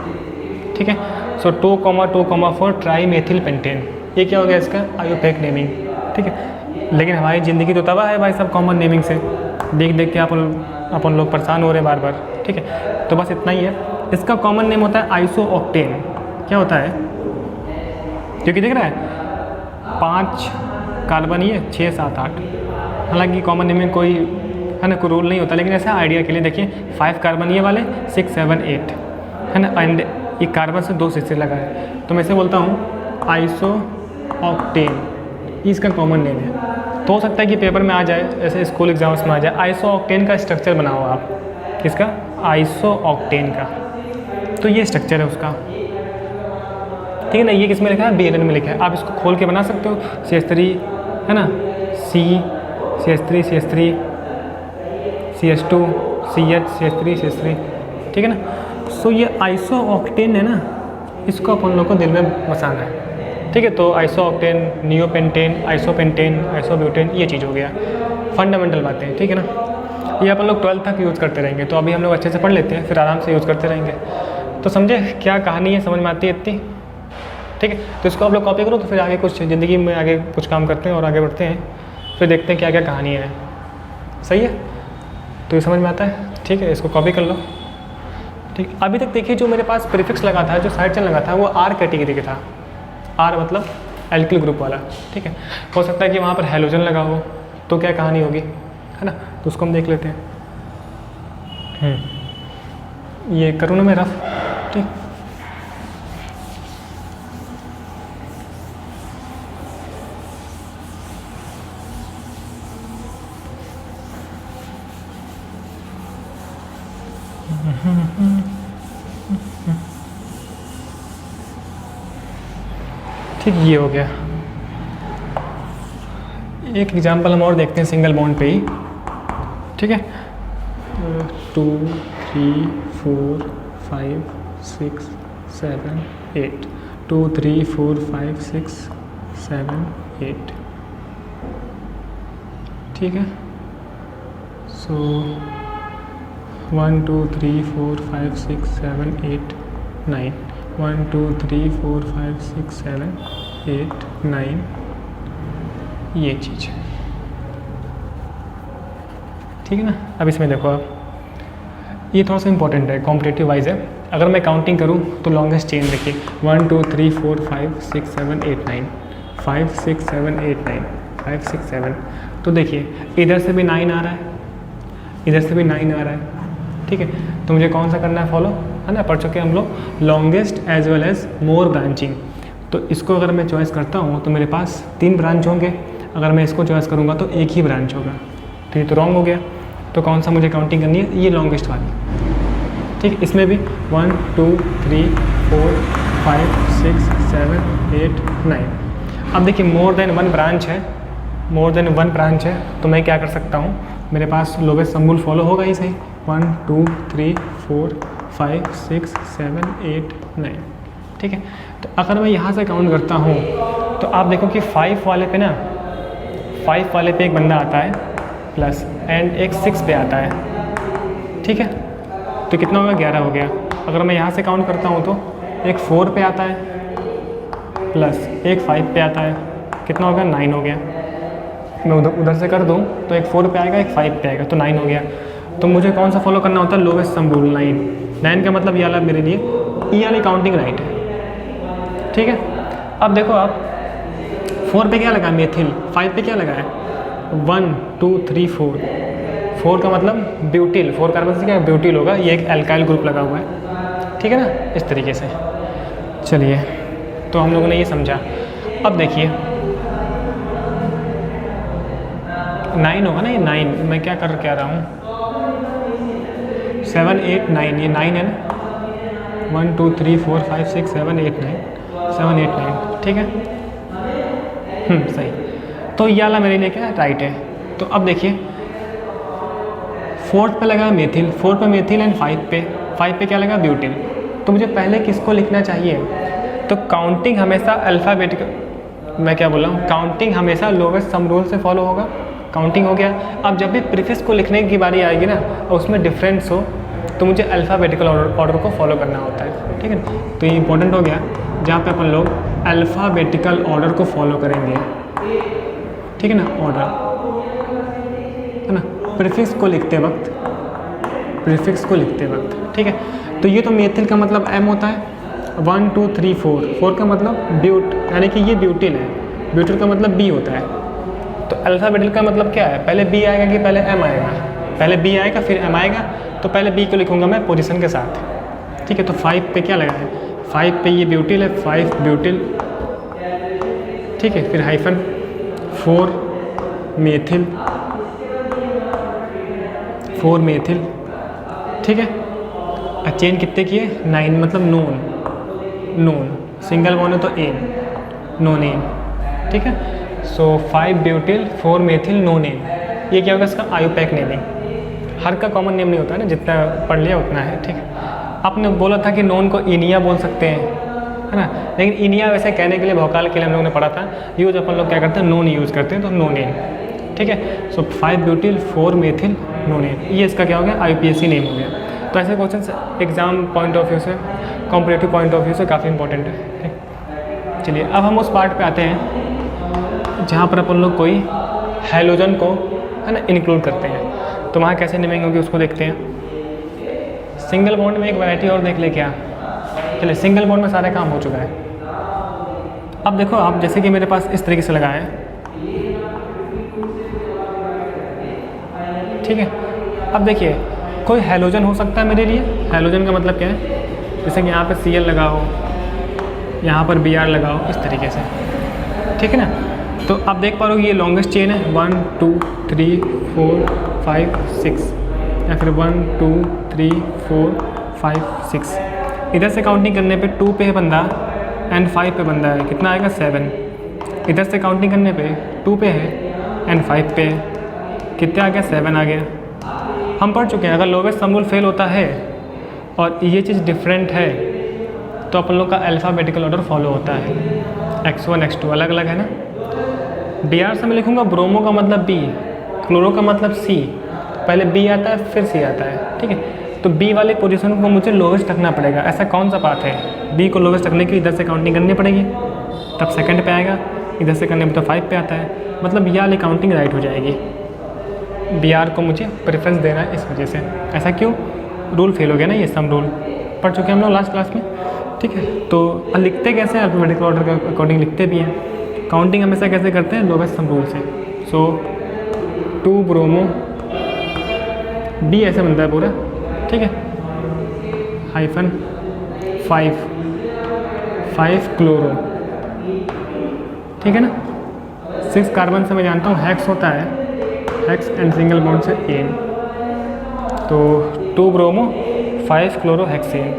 ठीक है। सो 2, 2, 4 ट्राई मेथिल पेंटेन, ये क्या हो गया इसका, आयुपैक नेमिंग, ठीक है। लेकिन हमारी ज़िंदगी तो तबाह है भाई सब कॉमन नेमिंग से, देख देख के अपन लोग परेशान हो रहे हैं बार बार, ठीक है। तो बस इतना ही है। इसका कॉमन नेम होता है आइसोऑक्टेन। क्या होता है, क्योंकि देख रहा है 5 कार्बन, ये 6 7 8, हालांकि कॉमन नेम में कोई है ना, कोई रूल नहीं होता, लेकिन ऐसा आइडिया के लिए देखिए 5 कार्बन ये वाले, 6 7 8, है ना, एंड एक कार्बन से 2 CH3 लगा है, तो मैं इसे बोलता हूँ आइसोऑक्टेन, ये इसका कॉमन नेम है। तो हो सकता है कि पेपर में आ जाए, ऐसे स्कूल एग्जाम्स में आ जाए, आइसोऑक्टेन का स्ट्रक्चर बनाओ आप, किसका, आइसोऑक्टेन का। तो ये स्ट्रक्चर है उसका, ठीक है ना। ये किस में लिखा है? BNN में लिखा है। आप इसको खोल के बना सकते हो। CH3 है ना, CH3 CH3 CH2 CH CH3 CH3, ठीक है ना। सो ये आइसोऑक्टेन है ना, इसको अपन लोग को दिल में बसाना है, ठीक है। तो आइसोऑक्टेन, नियोपेंटेन, आइसोपेंटेन, आइसोब्यूटेन, ये चीज़ हो गया, फंडामेंटल बातें, ठीक है ना। ये अपन लोग 12th तक यूज़ करते रहेंगे। तो अभी हम लोग अच्छे से पढ़ लेते हैं, फिर आराम से यूज़ करते रहेंगे। तो समझे क्या कहानी है, समझ में आती है इतनी, ठीक है। तो इसको आप लोग कॉपी करो, तो फिर आगे कुछ ज़िंदगी में आगे कुछ काम करते हैं और आगे बढ़ते हैं, फिर देखते हैं क्या क्या कहानी है। सही है, तो ये समझ में आता है, ठीक है। इसको कॉपी कर लो, ठीक। अभी तक देखिए जो मेरे पास प्रीफिक्स लगा था, जो साइड चेन लगा था, वो R कैटेगरी का था। R मतलब एल्किल ग्रुप वाला, ठीक है। हो सकता है कि वहाँ पर हैलोजन लगा हो, तो क्या कहानी होगी, है ना। तो उसको हम देख लेते हैं। ये करूँ ना मैं रफ, ठीक। ठीक, ये हो गया। एक एग्जांपल हम और देखते हैं सिंगल बॉन्ड पे ही, ठीक है। 2 3 4 5 6 7 8 2 3 4 5 6 7 8, ठीक है। सो 1 2 3 4 5 6 7 8 9 1 2 3 4 5 6 7 8 9, ये चीज़, ठीक है ना। अब इसमें देखो आप, ये थोड़ा सा इंपॉर्टेंट है, कॉम्पिटेटिव वाइज है। अगर मैं काउंटिंग करूँ तो लॉन्गेस्ट चेन देखिए, 1 2 3 4 5 6 7 8 9 5 6 7 8 9 5 6 7। तो देखिए इधर से भी 9 आ रहा है, इधर से भी 9 आ रहा है, ठीक है। तो मुझे कौन सा करना है फॉलो, है ना। पढ़ चुके हम लोग लॉन्गेस्ट एज वेल एज मोर ब्रांचिंग। तो इसको अगर मैं चॉइस करता हूँ तो मेरे पास 3 ब्रांच होंगे, अगर मैं इसको चॉइस करूँगा तो एक ही ब्रांच होगा, तो ये तो रॉन्ग हो गया। तो कौन सा मुझे काउंटिंग करनी है, ये लॉन्गेस्ट वाली, ठीक। इसमें भी 1 2 3 4 5 6 7 8 9। अब देखिए मोर देन वन ब्रांच है, मोर देन वन ब्रांच है, तो मैं क्या कर सकता हूँ, मेरे पास लोवेस्ट सम रूल फॉलो होगा ही सही। 1 2 3 4 5 6 7 8 9, ठीक है। तो अगर मैं यहाँ से काउंट करता हूँ तो आप देखो कि 5 वाले पे ना, 5 वाले पे एक बंदा आता है प्लस, एंड एक 6 पे आता है, ठीक है। तो कितना होगा, 11 हो गया। अगर मैं यहाँ से काउंट करता हूँ तो एक 4 पे आता है प्लस एक 5 पे आता है, कितना होगा, 9 हो गया। मैं उधर से कर दूँ तो एक 4 पे आएगा, एक 5 पे आएगा, तो 9 हो गया। तो मुझे कौन सा फॉलो करना होता है, लोवेस्ट सम रूल 9 का मतलब ये वाला मेरे लिए, ये वाली काउंटिंग राइट है, ठीक है। अब देखो आप 4 पे क्या लगा है, मेथिल। 5 पे क्या लगा है, 1 2 3 4, 4 का मतलब ब्यूटिल, 4 कार्बन से क्या ब्यूटिल होगा, ये एक एल्काइल ग्रुप लगा हुआ है, ठीक है ना, इस तरीके से। चलिए, तो हम लोगों ने ये समझा। अब देखिए 9 होगा ना, ये 9, मैं क्या कर क्या रहा हूँ, 7 8 9, ये 9 है ना, 1 2 3 4 5 6 7 8 9, 7 8 9, ठीक है। सही। तो ये वाला मेरे लिए क्या है, राइट है। तो अब देखिए 4th पे लगा मेथिल, 4 पे मेथिल, एंड 5 पे क्या लगा, ब्यूटिल। तो मुझे पहले किसको लिखना चाहिए, तो काउंटिंग हमेशा अल्फ़ाबेटिकल, मैं क्या बोल रहा हूँ, काउंटिंग हमेशा लोवेस्ट सम रूल से फॉलो होगा। काउंटिंग हो गया। अब जब भी प्रीफिक्स को लिखने की बारी आएगी ना, और उसमें डिफरेंस हो, तो मुझे अल्फ़ाबेटिकल ऑर्डर को फॉलो करना होता है, ठीक है ना। तो ये इंपॉर्टेंट हो गया, जहाँ पे अपन लोग अल्फ़ाबेटिकल ऑर्डर को फॉलो करेंगे, ठीक है ना, ऑर्डर, है ना, प्रीफिक्स को लिखते वक्त, प्रीफिक्स को लिखते वक्त, ठीक है। तो ये तो मेथिल का मतलब M होता है, 1 2 3 4 का मतलब ब्यूट, यानी कि ये ब्यूटिल है, ब्यूटिल का मतलब B होता है। तो अल्फ़ाबेटिकल का मतलब क्या है, पहले B आएगा कि पहले M आएगा, पहले B आएगा फिर M आएगा, तो पहले B को लिखूंगा मैं पोजीशन के साथ, ठीक है। तो 5 पे क्या लगा है, 5 पे ये ब्यूटिल है, 5 ब्यूटिल, ठीक है। फिर हाइफन 4 मेथिल, 4 मेथिल, ठीक है। चेन कितने की है? 9, मतलब नोन सिंगल बॉन्ड है तो एन, नोन एन, ठीक है। सो 5 ब्यूटिल 4 मेथिल नोन एन, ये क्या होगा इसका आयुपैक नेमिंग। हर का कॉमन नेम नहीं होता है ना, जितना पढ़ लिया उतना है, ठीक है। आपने बोला था कि नोन को इनिया बोल सकते हैं, है ना, लेकिन इनिया वैसे कहने के लिए भौकाल के लिए हम लोगों ने पढ़ा था, यूज अपन लोग क्या करते हैं, नोन यूज़ करते हैं, तो नोन एन, ठीक है। सो 5 ब्यूटिल 4 मेथिल नोन एन, ये इसका क्या हो गया, IUPAC नेम हो गया। तो ऐसे question exam point of view से, कॉम्पिटेटिव पॉइंट ऑफ व्यू से काफ़ी इंपॉर्टेंट है, ठीक। चलिए अब हम उस पार्ट पे आते हैं जहाँ पर अपन लोग कोई हैलोजन को, है ना, इंक्लूड करते हैं, तो वहाँ कैसे नेमिंग होगी उसको देखते हैं। सिंगल बॉन्ड में एक वैरायटी और देख ले क्या, चलिए सिंगल बॉन्ड में सारा काम हो चुका है। अब देखो आप, जैसे कि मेरे पास इस तरीके से लगा है, ठीक है। अब देखिए कोई हैलोजन हो सकता है मेरे लिए, हैलोजन का मतलब क्या है, जैसे कि यहाँ पे Cl लगा हो, यहाँ पर Br लगा हो, इस तरीके से, ठीक है ना। तो आप देख पा रहे हो ये लॉन्गेस्ट चेन है, 1 2 3 4 5 6, या फिर 1 2 3 4 5 6। इधर से काउंटिंग करने पे 2 पे है बंदा एंड 5 पे बंदा है, कितना आएगा 7। इधर से काउंटिंग करने पे 2 पे है एंड 5 पे है, कितना आ गया 7 आ गया। हम पढ़ चुके हैं अगर लोवेस्ट सम रूल फेल होता है और ये चीज़ डिफरेंट है तो अपन लोग का अल्फ़ाबेटिकल ऑर्डर फॉलो होता है, x1 x2 अलग अलग है ना। Br से मैं लिखूँगा ब्रोमो का मतलब B, क्लोरो का मतलब C, पहले B आता है फिर C आता है, ठीक है। तो B वाली पोजीशन को मुझे लोवेस्ट रखना पड़ेगा, ऐसा कौन सा बात है, B को लोवेस्ट रखने की इधर से काउंटिंग करनी पड़ेगी, तब सेकंड पे आएगा, इधर से करने में तो 5 पे आता है, मतलब ये वाली काउंटिंग राइट हो जाएगी। Br को मुझे प्रेफरेंस देना है इस वजह से, ऐसा क्यों, रूल फेल हो गया ना, ये सम रूल पढ़ चुके हैं हम लोग लास्ट क्लास में, ठीक है। तो लिखते कैसे हैं, अल्फ़ाबेटिकल ऑर्डर के अकॉर्डिंग लिखते भी हैं, काउंटिंग हमेशा कैसे करते हैं, लोवेस्ट सम रूल से। सो 2 ब्रोमो, B ऐसे बनता है पूरा, ठीक है, हाइफन 5 क्लोरो, ठीक है ना। 6 कार्बन से मैं जानता हूँ हेक्स होता है, हेक्स एंड सिंगल बॉन्ड से एन, तो 2 ब्रोमो 5 क्लोरो हेक्सेन,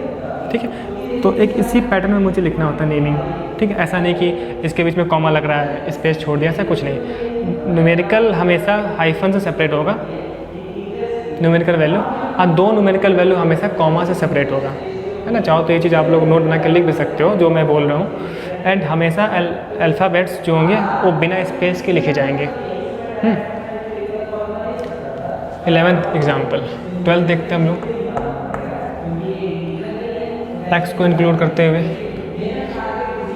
ठीक है। तो एक इसी पैटर्न में मुझे लिखना होता है नेमिंग, ठीक है। ऐसा नहीं कि इसके बीच में कॉमा लग रहा है, स्पेस छोड़ दिया, ऐसा कुछ नहीं। न्यूमेरिकल हमेशा हाइफन से सेपरेट होगा, न्यूमेरिकल वैल्यू, और 2 न्यूमेरिकल वैल्यू हमेशा कॉमा से सेपरेट होगा, है ना। चाहो तो ये चीज़ आप लोग नोट बना के लिख भी सकते हो जो मैं बोल रहा हूँ। एंड हमेशा अल्फ़ाबेट्स जो होंगे वो बिना स्पेस के लिखे जाएंगे। 11th एग्जाम्पल, 12th देखते हैं हम लोग, टैक्स को इंक्लूड करते हुए,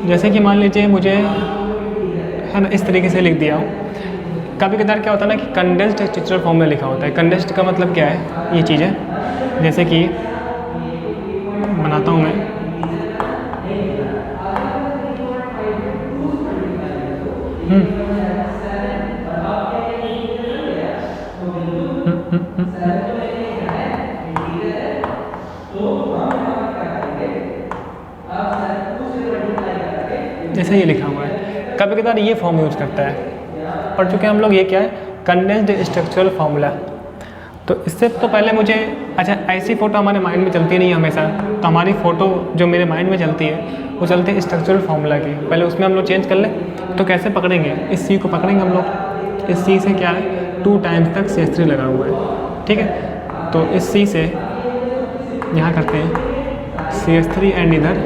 जैसे कि मान लीजिए मुझे, है ना, इस तरीके से लिख दिया हूँ। कभी कदार क्या होता है ना कि कंडेंस्ड स्ट्रक्चरल फॉर्म में लिखा होता है। कंडेंस्ड का मतलब क्या है, ये चीज़ है, जैसे कि बनाता हूँ मैं, जैसे ये लिखा हुआ है, कभी कदार ये फॉर्म यूज़ करता है, पढ़ चुके हैं हम लोग, ये क्या है, कंडेंस्ड स्ट्रक्चरल फार्मूला। तो इससे तो पहले मुझे, अच्छा ऐसी फ़ोटो हमारे माइंड में चलती नहीं है हमेशा, तो हमारी फ़ोटो जो मेरे माइंड में चलती है वो चलती है स्ट्रक्चरल फार्मूला की, पहले उसमें हम लोग चेंज कर लें। तो कैसे पकड़ेंगे, इस C को पकड़ेंगे हम लोग, इस C से क्या है 2 टाइम्स तक CH3 लगा हुआ है, ठीक है। तो इस C से यहाँ करते हैं CH3 एंड इधर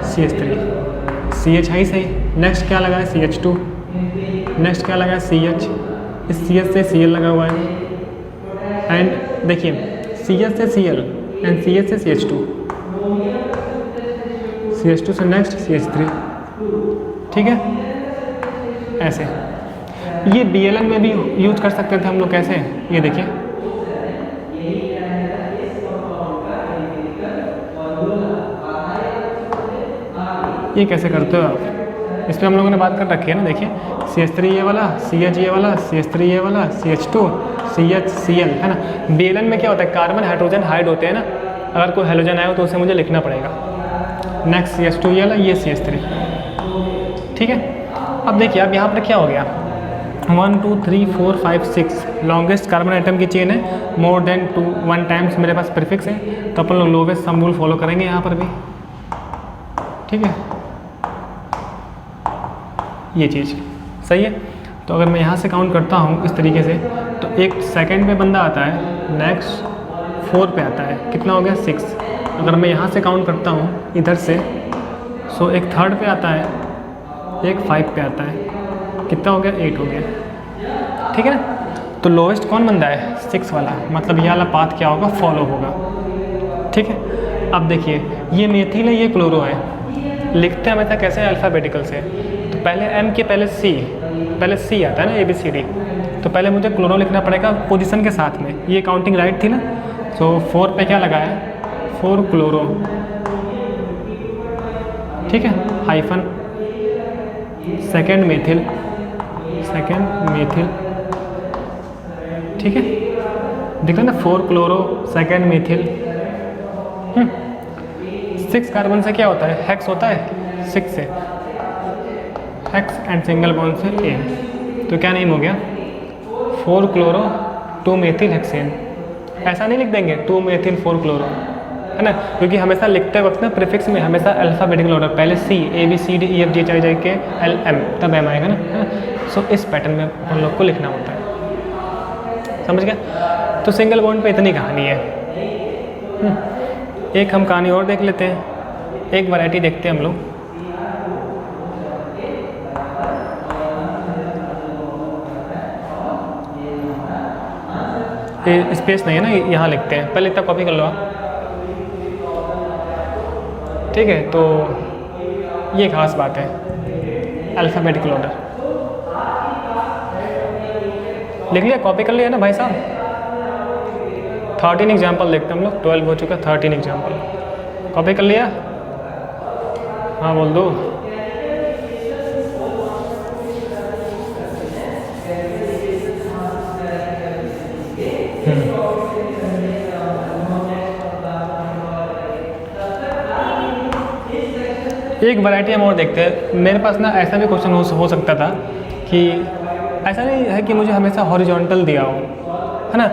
CH3, CH है ही सही, नेक्स्ट क्या लगा है CH2, नेक्स्ट क्या लगा है CH, इस CH से Cl लगा हुआ है, एंड देखिए CH से Cl एंड CH से CH2, CH2 से नेक्स्ट CH3, ठीक है। ऐसे ये BLN में भी यूज कर सकते थे हम लोग, कैसे, ये देखिए, ये कैसे करते हो आप, इस पर हम लोगों ने बात कर रखी है ना। देखिए CH3 ये वाला, CH ये वाला, CH3 ये वाला, CH2 CH Cl, है ना। BLN में क्या होता है, कार्बन हाइड्रोजन हाइड होते हैं ना, अगर कोई हेलोजन आया हो तो उसे मुझे लिखना पड़ेगा। नेक्स्ट CH2 ये वाला, ये CH3, ठीक है। अब देखिए अब यहाँ पर क्या हो गया, 1 2 3 4 5 6 लॉन्गेस्ट कार्बन आइटम की चेन है, मोर देन 1 टाइम्स मेरे पास प्रीफिक्स है, तो अपन लोग लोवेस्ट सम रूल फॉलो करेंगे यहाँ पर भी, ठीक है, ये चीज़ सही है। तो अगर मैं यहाँ से काउंट करता हूँ इस तरीके से, तो एक सेकंड पे बंदा आता है, नेक्स्ट 4 पे आता है, कितना हो गया 6। अगर मैं यहाँ से काउंट करता हूँ इधर से, सो एक थर्ड पे आता है, एक 5 पे आता है, कितना हो गया 8 हो गया, ठीक है ना। तो लोएस्ट कौन बंदा है 6 वाला, मतलब ये वाला पाथ क्या होगा, फॉलो होगा, ठीक है। अब देखिए ये मेथिल है, ये क्लोरो है, लिखते हैं हमेशा कैसे, अल्फ़ाबेटिकल से। तो पहले M के पहले C आता है ना, ABCD, तो पहले मुझे क्लोरो लिखना पड़ेगा पोजीशन के साथ में, ये काउंटिंग राइट थी ना। सो 4 पे क्या लगाया, 4 क्लोरो, ठीक है, हाइफन, सेकेंड मेथिल, ठीक है, दिख रहा है ना, 4 क्लोरो, सेकेंड मेथिल। 6 कार्बन से क्या होता है, हेक्स होता है, 6 से हेक्स एंड सिंगल बॉन्ड से A, तो क्या नेम हो गया 4 क्लोरो 2 मेथिल हेक्सेन। ऐसा नहीं लिख देंगे 2 मेथिल 4 क्लोरो, है ना, क्योंकि हमेशा लिखते वक्त ना प्रीफिक्स में हमेशा अल्फ़ाबेटिकल ऑर्डर, पहले C ABCDEFG L M तब M आएगा ना। सो इस पैटर्न में हम लोग को लिखना होता है, समझ गया। तो सिंगल बॉन्ड पे इतनी कहानी है। एक हम कहानी और देख लेते हैं, एक वैरायटी देखते हैं हम लोग। स्पेस नहीं है ना, यहाँ लिखते हैं, पहले इतना कॉपी कर लो आप, ठीक है। तो ये खास बात है, अल्फ़ाबेटिकल ऑर्डर लिख लिया, कॉपी कर लिया ना भाई साहब। 13 एग्जाम्पल देखते हैं हम लोग, 12 हो चुका, 13 एग्जाम्पल कॉपी कर लिया, हाँ बोल दो। एक वैरायटी हम और देखते हैं। मेरे पास ना ऐसा भी क्वेश्चन हो सकता था कि ऐसा नहीं है कि मुझे हमेशा हॉरिजॉन्टल दिया हो, है ना,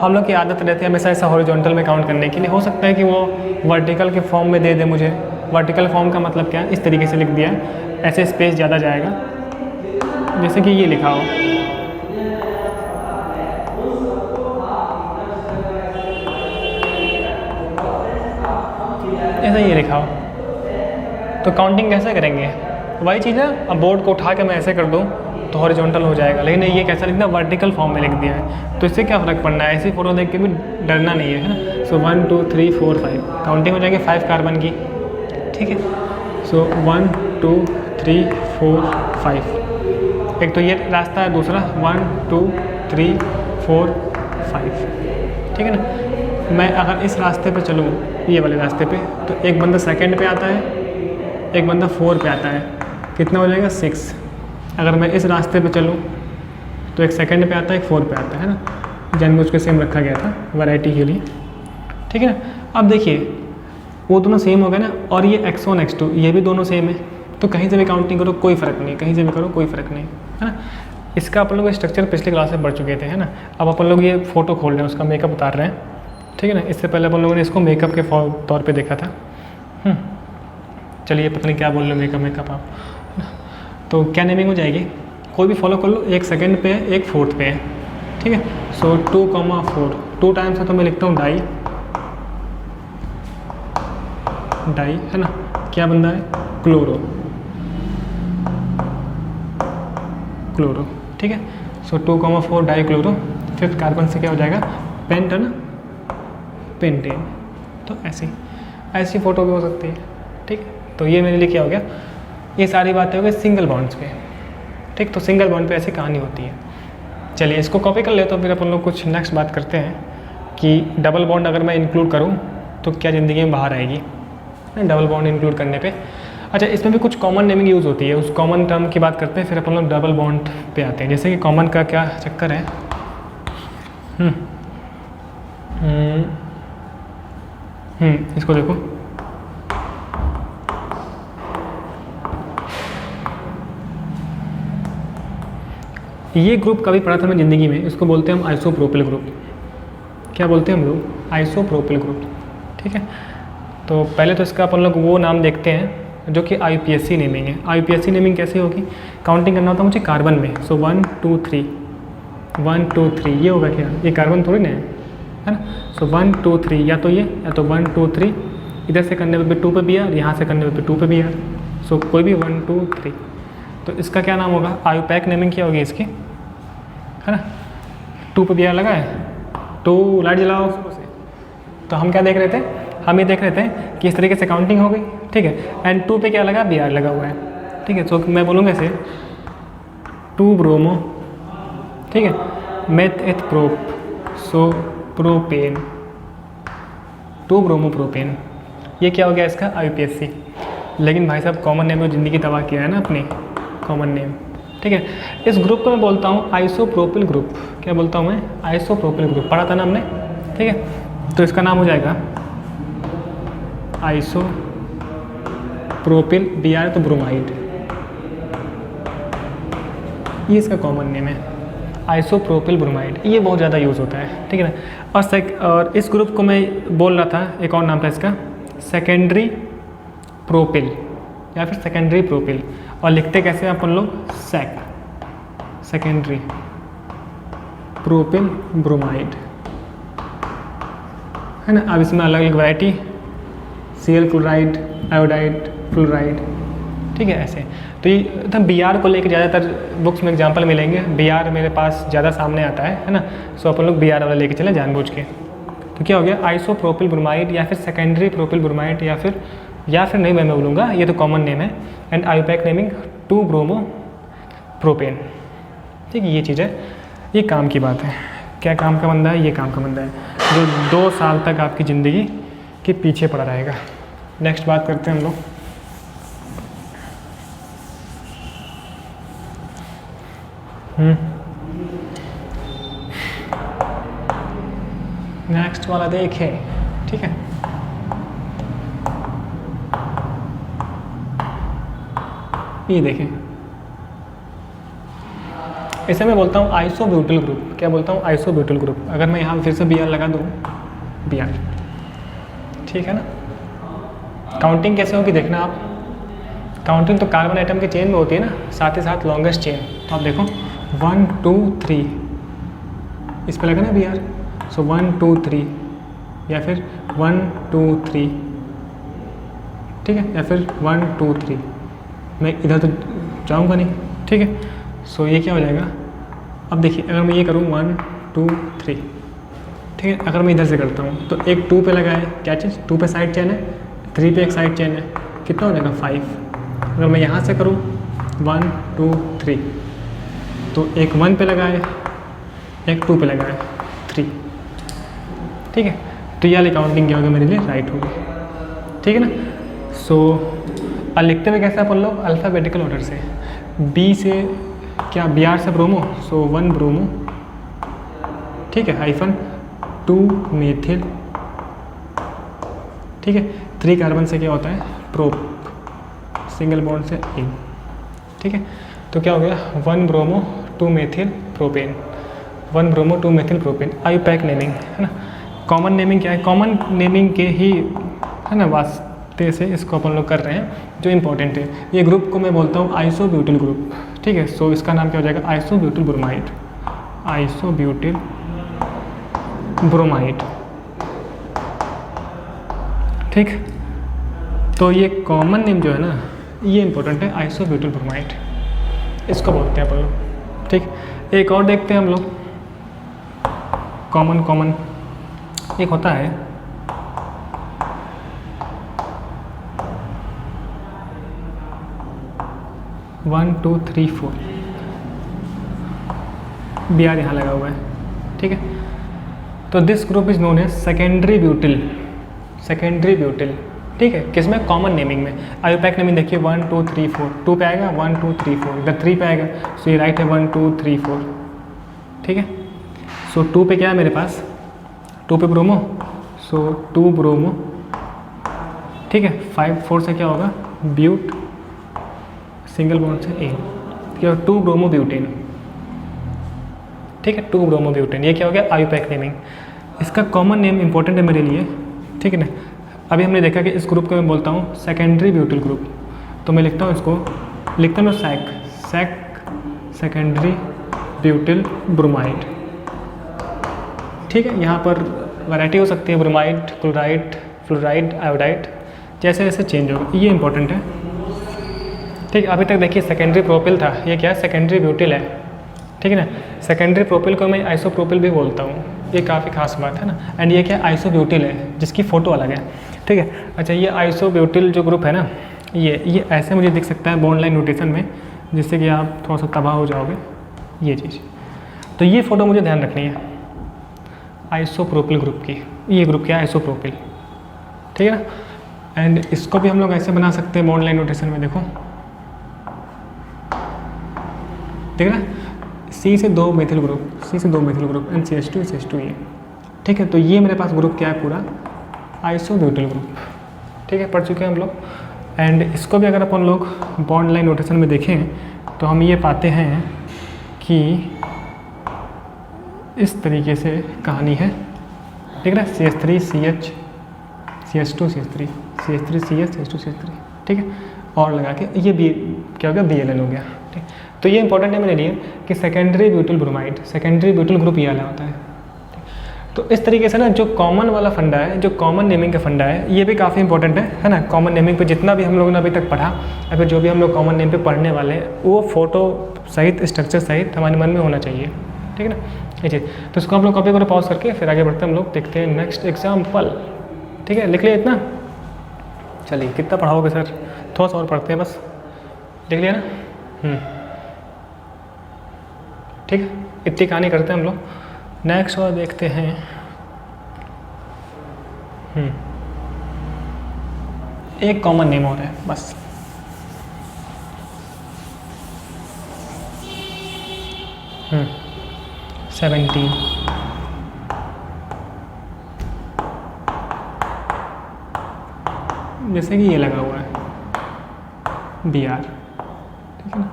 हम लोग की आदत रहती है हमेशा ऐसा हॉरिजॉन्टल में काउंट करने के लिए। हो सकता है कि वो वर्टिकल के फॉर्म में दे दे मुझे। वर्टिकल फॉर्म का मतलब क्या है, इस तरीके से लिख दिया, ऐसे स्पेस ज़्यादा जाएगा, जैसे कि ये लिखा हो, ऐसा ये लिखा हो, तो काउंटिंग कैसे करेंगे, वही चीज़ है। अब बोर्ड को उठा के मैं ऐसे कर दूँ तो हॉरिजॉन्टल हो जाएगा, लेकिन ये कैसा लिखना, वर्टिकल फॉर्म में लिख दिया है, तो इससे क्या फ़र्क पड़ना है, ऐसी फोटो देख के भी डरना नहीं है, है ना। सो 1 2 3 4 5 काउंटिंग हो जाएगी 5 कार्बन की, ठीक है। सो 1 2 3 4 5, एक तो ये रास्ता है, दूसरा 1 2 3 4 5, ठीक है ना। मैं अगर इस रास्ते पे चलूँ, ये वाले रास्ते पे, तो एक बंदा सेकंड पे आता है, एक बंदा 4 पे आता है, कितना हो जाएगा 6। अगर मैं इस रास्ते पे चलूँ तो एक सेकंड पे आता है, एक 4 पे आता है ना, जानबूझ के सेम रखा गया था वैरायटी के लिए, ठीक है ना। अब देखिए वो दोनों सेम हो गए ना, और ये x1 x2 ये भी दोनों सेम है, तो कहीं से भी काउंटिंग करो कोई फ़र्क नहीं, कहीं से भी करो कोई फ़र्क नहीं, है ना। इसका अपन लोग स्ट्रक्चर पिछले क्लास में बढ़ चुके थे, है ना। अब अपन लोग ये फ़ोटो खोल रहे हैं, उसका मेकअप उतार रहे हैं, ठीक है ना। इससे पहले अपन लोगों ने इसको मेकअप के तौर पर देखा था। चलिए पता नहीं क्या बोल रहे हो, मेकअप आप, तो क्या नेमिंग हो जाएगी, कोई भी फॉलो कर लो, एक सेकंड पे है, एक 4th पे है, ठीक है। सो 2, 4 2 टाइम्स है, तो मैं लिखता हूँ डाई, है ना। क्या बंदा है, क्लोरो, ठीक है। सो 2, 4 डाई क्लोरो, 5th कार्बन से क्या हो जाएगा, पेंट, है ना, पेंटेन। तो ऐसी फ़ोटो भी हो सकती है, ठीक है। तो ये मेरे लिए क्या हो गया, ये सारी बातें हो गई सिंगल बॉन्ड्स पे, ठीक। तो सिंगल बॉन्ड पे ऐसी कहानी होती है। चलिए इसको कॉपी कर ले, तो फिर अपन लोग कुछ नेक्स्ट बात करते हैं कि डबल बॉन्ड अगर मैं इंक्लूड करूँ तो क्या ज़िंदगी में बाहर आएगी, डबल बॉन्ड इंक्लूड करने पे। अच्छा, इसमें भी कुछ कॉमन नेमिंग यूज़ होती है, उस कॉमन टर्म की बात करते हैं, फिर अपन लोग डबल बॉन्ड पे आते हैं। जैसे कि कॉमन का क्या चक्कर है, इसको देखो, ये ग्रुप कभी पढ़ा था मैं ज़िंदगी में, इसको बोलते हैं हम आइसोप्रोपिल ग्रुप। क्या बोलते हैं हम लोग? Isopropyl group. ठीक है, तो पहले तो इसका अपन लोग वो नाम देखते हैं जो कि IUPAC नेमिंग है। IUPAC नेमिंग कैसे होगी? काउंटिंग करना होता है मुझे कार्बन में, सो 1 2 3 1 2 3, ये होगा क्या? ये कार्बन थोड़ी ना है ना? सो 1 2 3, या तो ये, या तो 1 2 3, इधर से करने पे 2 पे भी आर, यहाँ से करने पे 2 पे भी आर, सो कोई भी 1 2 3। तो इसका क्या नाम होगा? IUPAC नेमिंग क्या होगी इसकी, है ना? 2 पे भी आर लगा है, 2 लाइट जलाओ। तो हम क्या देख रहे थे? हम ये देख रहे थे कि इस तरीके से काउंटिंग हो गई। ठीक है, एंड 2 पे क्या लगा? BR लगा हुआ है। ठीक है, तो मैं बोलूँगा इसे 2 ब्रोमो, ठीक है, मेथ एथ प्रोप, सो प्रोपेन, 2 ब्रोमो प्रोपेन। ये क्या हो गया इसका? IUPAC। लेकिन भाई साहब कॉमन नेम में ज़िंदगी तबाह किया है ना अपनी, कॉमन नेम। ठीक है, इस ग्रुप को मैं बोलता हूँ आइसोप्रोपिल ग्रुप। क्या बोलता हूँ मैं? Isopropyl group. पढ़ा था ना हमने? ठीक है, तो इसका नाम हो जाएगा आइसोप्रोपिल, BR तो ब्रोमाइड, ये इसका कॉमन नेम है, आइसोप्रोपिल ब्रोमाइड। ये बहुत ज़्यादा यूज़ होता है। ठीक है ना? और इस ग्रुप को मैं बोल रहा था, एक और नाम था इसका सेकेंडरी प्रोपिल या फिर सेकेंडरी प्रोपिल, और लिखते कैसे हैं अपन लोग? सेकेंडरी प्रोपिल ब्रोमाइड, है ना? अब इसमें अलग अलग variety, Cl chloride, iodide, fluoride. ठीक है, ऐसे। तो ये तो BR को लेकर ज़्यादातर बुक्स में एग्जांपल मिलेंगे। BR मेरे पास ज़्यादा सामने आता है ना? सो अपन लोग BR वाला लेके चले जानबूझ के। तो क्या हो गया? आइसोप्रोपिल ब्रोमाइड या फिर सेकेंडरी प्रोपिल ब्रोमाइड, या फिर नहीं, मैं बोलूँगा ये तो कॉमन नेम है। And IUPAC naming 2 bromo propane. ठीक है, ये चीज़ है, ये काम की बात है। क्या काम का बंदा है? ये काम का बंदा है जो 2 साल तक आपकी ज़िंदगी के पीछे पड़ा रहेगा। नेक्स्ट बात करते हैं हम लोग। नेक्स्ट वाला देखें। ठीक है, ये देखें, इसे मैं बोलता हूँ आइसोब्यूटिल ग्रुप। क्या बोलता हूँ? Isobutyl group. अगर मैं यहाँ फिर से BR लगा दूँ, BR, ठीक है ना? काउंटिंग कैसे होगी देखना आप। काउंटिंग तो कार्बन आइटम के चेन में होती है ना, साथ ही साथ लॉन्गेस्ट चेन। तो आप देखो 1 2 3, इस पर लगा ना BR, सो 1 2 3, या फिर 1 2 3, ठीक है, या फिर 1 2 3। मैं इधर तो जाऊँगा नहीं। ठीक है, सो ये क्या हो जाएगा? अब देखिए, अगर मैं ये करूँ 1 2 3, ठीक है, अगर मैं इधर से करता हूँ तो एक 2 पे लगा है, क्या चीज़? 2 पे साइड चेन है, 3 पे एक साइड चेन है, कितना हो जाएगा? 5। अगर मैं यहाँ से करूँ 1 2 3, तो एक 1 पे लगा है, एक 2 पे लगा है, 3। ठीक है, तो ये वाली काउंटिंग क्या होगी मेरे लिए? राइट होगी। ठीक है ना? सो और लिखते हुए कैसे अपन लोग? अल्फ़ाबेटिकल ऑर्डर से। B से क्या? BR से ब्रोमो, सो 1 ब्रोमो, ठीक है, हाइफन 2 मेथिल, ठीक है, 3 कार्बन से क्या होता है? प्रोप, सिंगल बॉन्ड से इन। ठीक है, तो क्या हो गया? 1 bromo 2 methyl propane, 1 bromo 2 methyl propane. IUPAC naming, है ना? कॉमन नेमिंग क्या है? कॉमन नेमिंग के ही, है ना, वास्ते से इसको अपन लोग कर रहे हैं, जो इंपॉर्टेंट है। ये ग्रुप को मैं बोलता हूँ आइसोब्यूटिल ग्रुप। ठीक है, सो इसका नाम क्या हो जाएगा? Isobutyl bromide, isobutyl bromide. ठीक, तो ये कॉमन नेम जो है ना, ये इंपॉर्टेंट है, आइसोब्यूटिल ब्रोमाइड, इसको बोलते हैं अपन लोग। ठीक, एक और देखते हैं हम लोग, कॉमन एक होता है one two three four, BR यहाँ लगा हुआ है। ठीक है, तो this group is known as secondary butyl, secondary butyl. ठीक है, किसमें? कॉमन नेमिंग में। IUPAC नेमिंग देखिए 1 2 3 4, 2 पे आएगा, 1 2 3 4, इधर 3 पे आएगा, सो ये राइट है 1 2 3 4। ठीक है, सो 2 पे क्या है मेरे पास? 2 पे ब्रोमो, सो 2 ब्रोमो। ठीक है, 5 4 से क्या होगा? ब्यूट, सिंगल बॉन्ड से एन, क्या 2 ब्रोमो ब्यूटेन। ठीक है, 2 ब्रोमो ब्यूटेन। ये क्या हो गया, आईयूपैक नेमिंग। इसका कॉमन नेम इंपॉर्टेंट है मेरे लिए, ठीक है ना। अभी हमने देखा कि इस ग्रुप को मैं बोलता हूँ सेकेंडरी ब्यूटिल ग्रुप, तो मैं लिखता हूँ इसको, लिखता हूँ सैक सेकेंडरी ब्यूटिल ब्रोमाइड, ठीक है। यहाँ पर वैरायटी हो सकती है, ब्रोमाइड, क्लोराइड, फ्लोराइड, आयोडाइड, जैसे जैसे चेंज होगा, ये इंपॉर्टेंट है, ठीक है। अभी तक देखिए सेकेंडरी प्रोपिल था, ये क्या है, सेकेंडरी ब्यूटिल है, ठीक है ना। सेकेंडरी प्रोपिल को मैं आइसोप्रोपिल भी बोलता हूँ, ये काफ़ी खास बात है ना। एंड ये क्या आइसोब्यूटिल है, जिसकी फ़ोटो अलग है, ठीक है। अच्छा, ये आइसोब्यूटिल जो ग्रुप है ना, ये ऐसे मुझे दिख सकता है बॉन्ड लाइन नोटेशन में, जिससे कि आप थोड़ा सा तबाह हो जाओगे, ये चीज़। तो ये फ़ोटो मुझे ध्यान रखनी है आइसोप्रोपिल ग्रुप की, ये ग्रुप क्या है, आइसोप्रोपिल, ठीक है ना। एंड इसको भी हम लोग ऐसे बना सकते हैं बॉन्ड लाइन नोटेशन में, देखो ठीक है ना, C से 2 मेथिल ग्रुप एंड CH2 ये, ठीक है। तो ये मेरे पास ग्रुप क्या है, पूरा आइसोब्यूटिल ग्रुप, ठीक है, पढ़ चुके हैं हम लोग। एंड इसको भी अगर अपन लोग बॉन्ड लाइन नोटेशन में देखें तो हम ये पाते हैं कि इस तरीके से कहानी है, ठीक है ना। CH3 CH CH2 CH3 CH3 CH CH2 CH3, ठीक है, और लगा के ये भी क्या हो गया, BLN हो गया, ठीक। तो ये इंपॉर्टेंट है मेरे लिए कि secondary butyl bromide, secondary butyl group ये वाला होता है। तो इस तरीके से ना जो कॉमन वाला फंडा है, जो कॉमन नेमिंग का फंडा है, ये भी काफ़ी इंपॉर्टेंट है ना। कॉमन नेमिंग पे जितना भी हम लोगों ने अभी तक पढ़ा, या फिर जो भी हम लोग कॉमन नेम पे पढ़ने वाले हैं, वो फोटो सहित, स्ट्रक्चर सहित हमारे मन में होना चाहिए, ठीक है ना, ये चीज़। तो इसको हम लोग कॉपी करो, पॉज करके फिर आगे बढ़ते हैं हम लोग, देखते हैं नेक्स्ट एग्जाम्पल, ठीक है। लिख लिया इतना, चलिए कितना पढ़ाओगे सर, थोड़ा सा और पढ़ते हैं बस, लिख लिया ना, ठीक है। इतनी कहानी करते हैं हम लोग, नेक्स्ट और देखते हैं। एक कॉमन नेम और है बस, हम्म 17, जैसे कि ये लगा हुआ है BR, ठीक है ना।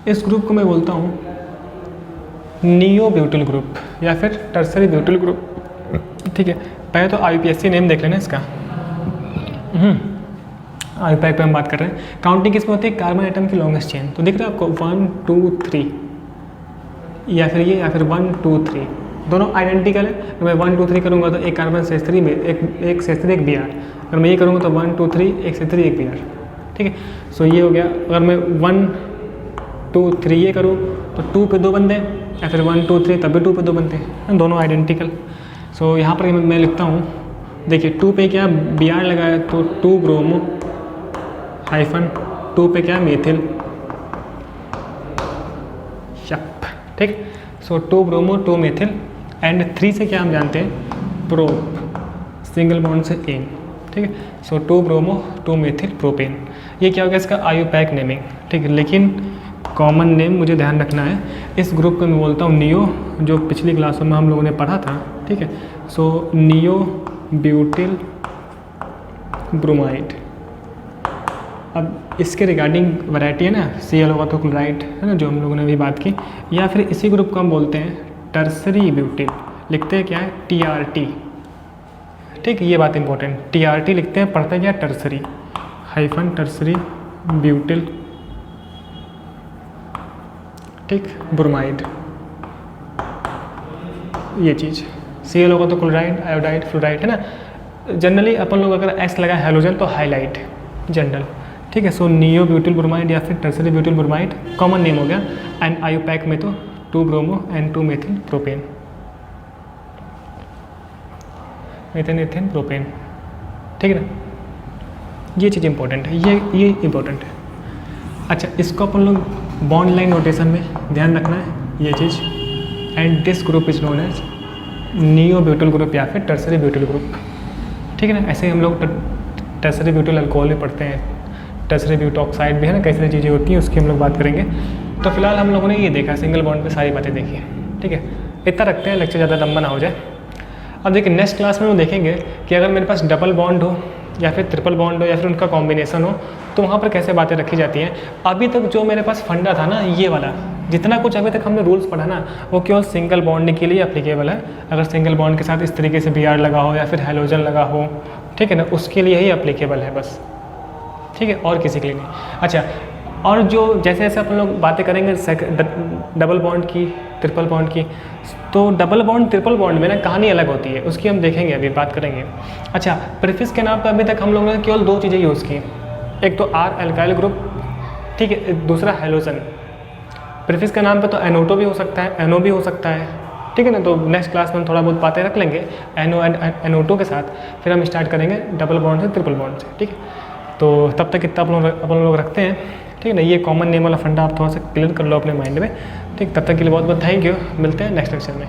इस ग्रुप को मैं बोलता हूँ नियो ब्यूटिल ग्रुप या फिर टर्सरी ब्यूटिल ग्रुप, ठीक है। पहले तो IUPAC नेम देख लेना इसका, IUPAC पे हम बात कर रहे हैं। काउंटिंग किस में होती है, कार्बन आइटम की लॉन्गेस्ट चेन, तो दिख रहा है आपको 1 2 3, या फिर ये, या फिर 1 2 3, दोनों आइडेंटिकल है। अगर मैं 1 2 3 करूँगा तो एक कार्बन CH3 में एक CH3 एक BR, अगर मैं ये करूँगा तो 1 2 3 एक CH3 एक BR, ठीक है। सो ये हो गया। अगर मैं 1 2 3 ये करूँ तो 2 पे 2 बनते हैं, या फिर 1 2 3 तब भी 2 पे 2 बनते हैं, दोनों आइडेंटिकल। सो यहाँ पर मैं लिखता हूँ, देखिए 2 पे क्या BR लगा है, तो 2 ब्रोमो हाइफन 2 पे क्या मेथिल, ठीक। सो 2 ब्रोमो 2 मेथिल एंड 3 से क्या हम जानते हैं, प्रोप, सिंगल बॉन्ड से एन, ठीक है। सो 2 ब्रोमो 2 मेथिल प्रोपेन, ये क्या हो गया इसका IUPAC नेमिंग, ठीक है। लेकिन कॉमन नेम मुझे ध्यान रखना है, इस ग्रुप को मैं बोलता हूँ नियो, जो पिछली क्लासों में हम लोगों ने पढ़ा था, ठीक है। सो नियो ब्यूटिल ब्रोमाइड। अब इसके रिगार्डिंग वैरायटी है ना, Cl होगा तो क्लोराइड है ना, जो हम लोगों ने अभी बात की, या फिर इसी ग्रुप को हम बोलते हैं टर्सरी ब्यूटिल, लिखते हैं क्या है TRT, ठीक है। ये बात इंपॉर्टेंट, TRT लिखते हैं, पढ़ते हैं क्या टर्सरी हाइफन टर्सरी ब्यूटिल, ठीक, ब्रोमाइड, ये चीज़। Cl होगा तो क्लोराइड, आयोडाइड, फ्लोराइड है ना। जनरली अपन लोग अगर S लगा हेलोजन तो हाईलाइट जनरल, ठीक है। सो नियो ब्यूटिल ब्रोमाइड या फिर tertiary butyl bromide common name हो गया। एंड IUPAC में तो 2 bromo and 2 methyl propane, methane ethane propane, ठीक है ना। ये चीज़ इंपॉर्टेंट है, ये इंपॉर्टेंट है। अच्छा, इसको अपन लोग बॉन्ड लाइन नोटेशन में ध्यान रखना है ये चीज़। And this group is known as neo butyl group या फिर टर्सरी ब्यूटिल ग्रुप, ठीक है ना। ऐसे ही हम लोग टर्सरी ब्यूटिल अल्कोहल भी पढ़ते हैं, टर्सरी ब्यूटॉक्साइड भी है ना, कई सारी चीज़ें होती हैं, उसकी हम लोग बात करेंगे। तो फिलहाल हम लोगों ने ये देखा, सिंगल बॉन्ड पे सारी बातें देखी है, ठीक है। इतना रखते हैं, लेक्चर ज़्यादा लंबा ना हो जाए। अब देखिए नेक्स्ट क्लास में हम देखेंगे कि अगर मेरे पास डबल बॉन्ड हो या फिर ट्रिपल बॉन्ड हो या फिर उनका कॉम्बिनेशन हो, तो वहाँ पर कैसे बातें रखी जाती हैं। अभी तक जो मेरे पास फंडा था ना, ये वाला जितना कुछ अभी तक हमने रूल्स पढ़ा ना, वो केवल सिंगल बॉन्ड के लिए एप्लीकेबल है। अगर सिंगल बॉन्ड के साथ इस तरीके से Br लगा हो या फिर हेलोजन लगा हो, ठीक है ना, उसके लिए ही एप्लीकेबल है बस, ठीक है, और किसी के लिए नहीं। अच्छा, और जो जैसे जैसे अपन लोग बातें करेंगे डबल बॉन्ड की, ट्रिपल बॉन्ड की, तो डबल बॉन्ड ट्रिपल बॉन्ड में ना कहानी अलग होती है, उसकी हम देखेंगे, अभी बात करेंगे। अच्छा, प्रीफिक्स के नाम पर अभी तक हम लोगों ने केवल 2 चीज़ें यूज़ की, एक तो R एल्काइल ग्रुप, ठीक है, दूसरा हेलोजन। प्रीफिक्स के नाम पे तो NO2 भी हो सकता है, NO भी हो सकता है, ठीक है ना। तो नेक्स्ट क्लास में हम थोड़ा बहुत बातें रख लेंगे NO एंड NO2 के साथ, फिर हम स्टार्ट करेंगे डबल बॉन्ड से ट्रिपल बॉन्ड से, ठीक है। तो तब तक इतना अपन लोग रखते हैं, ठीक है ना। ये कॉमन नेम वाला फंडा आप थोड़ा सा क्लियर कर लो अपने माइंड में, ठीक। तब तक के लिए बहुत बहुत थैंक यू, मिलते हैं नेक्स्ट लेक्चर में।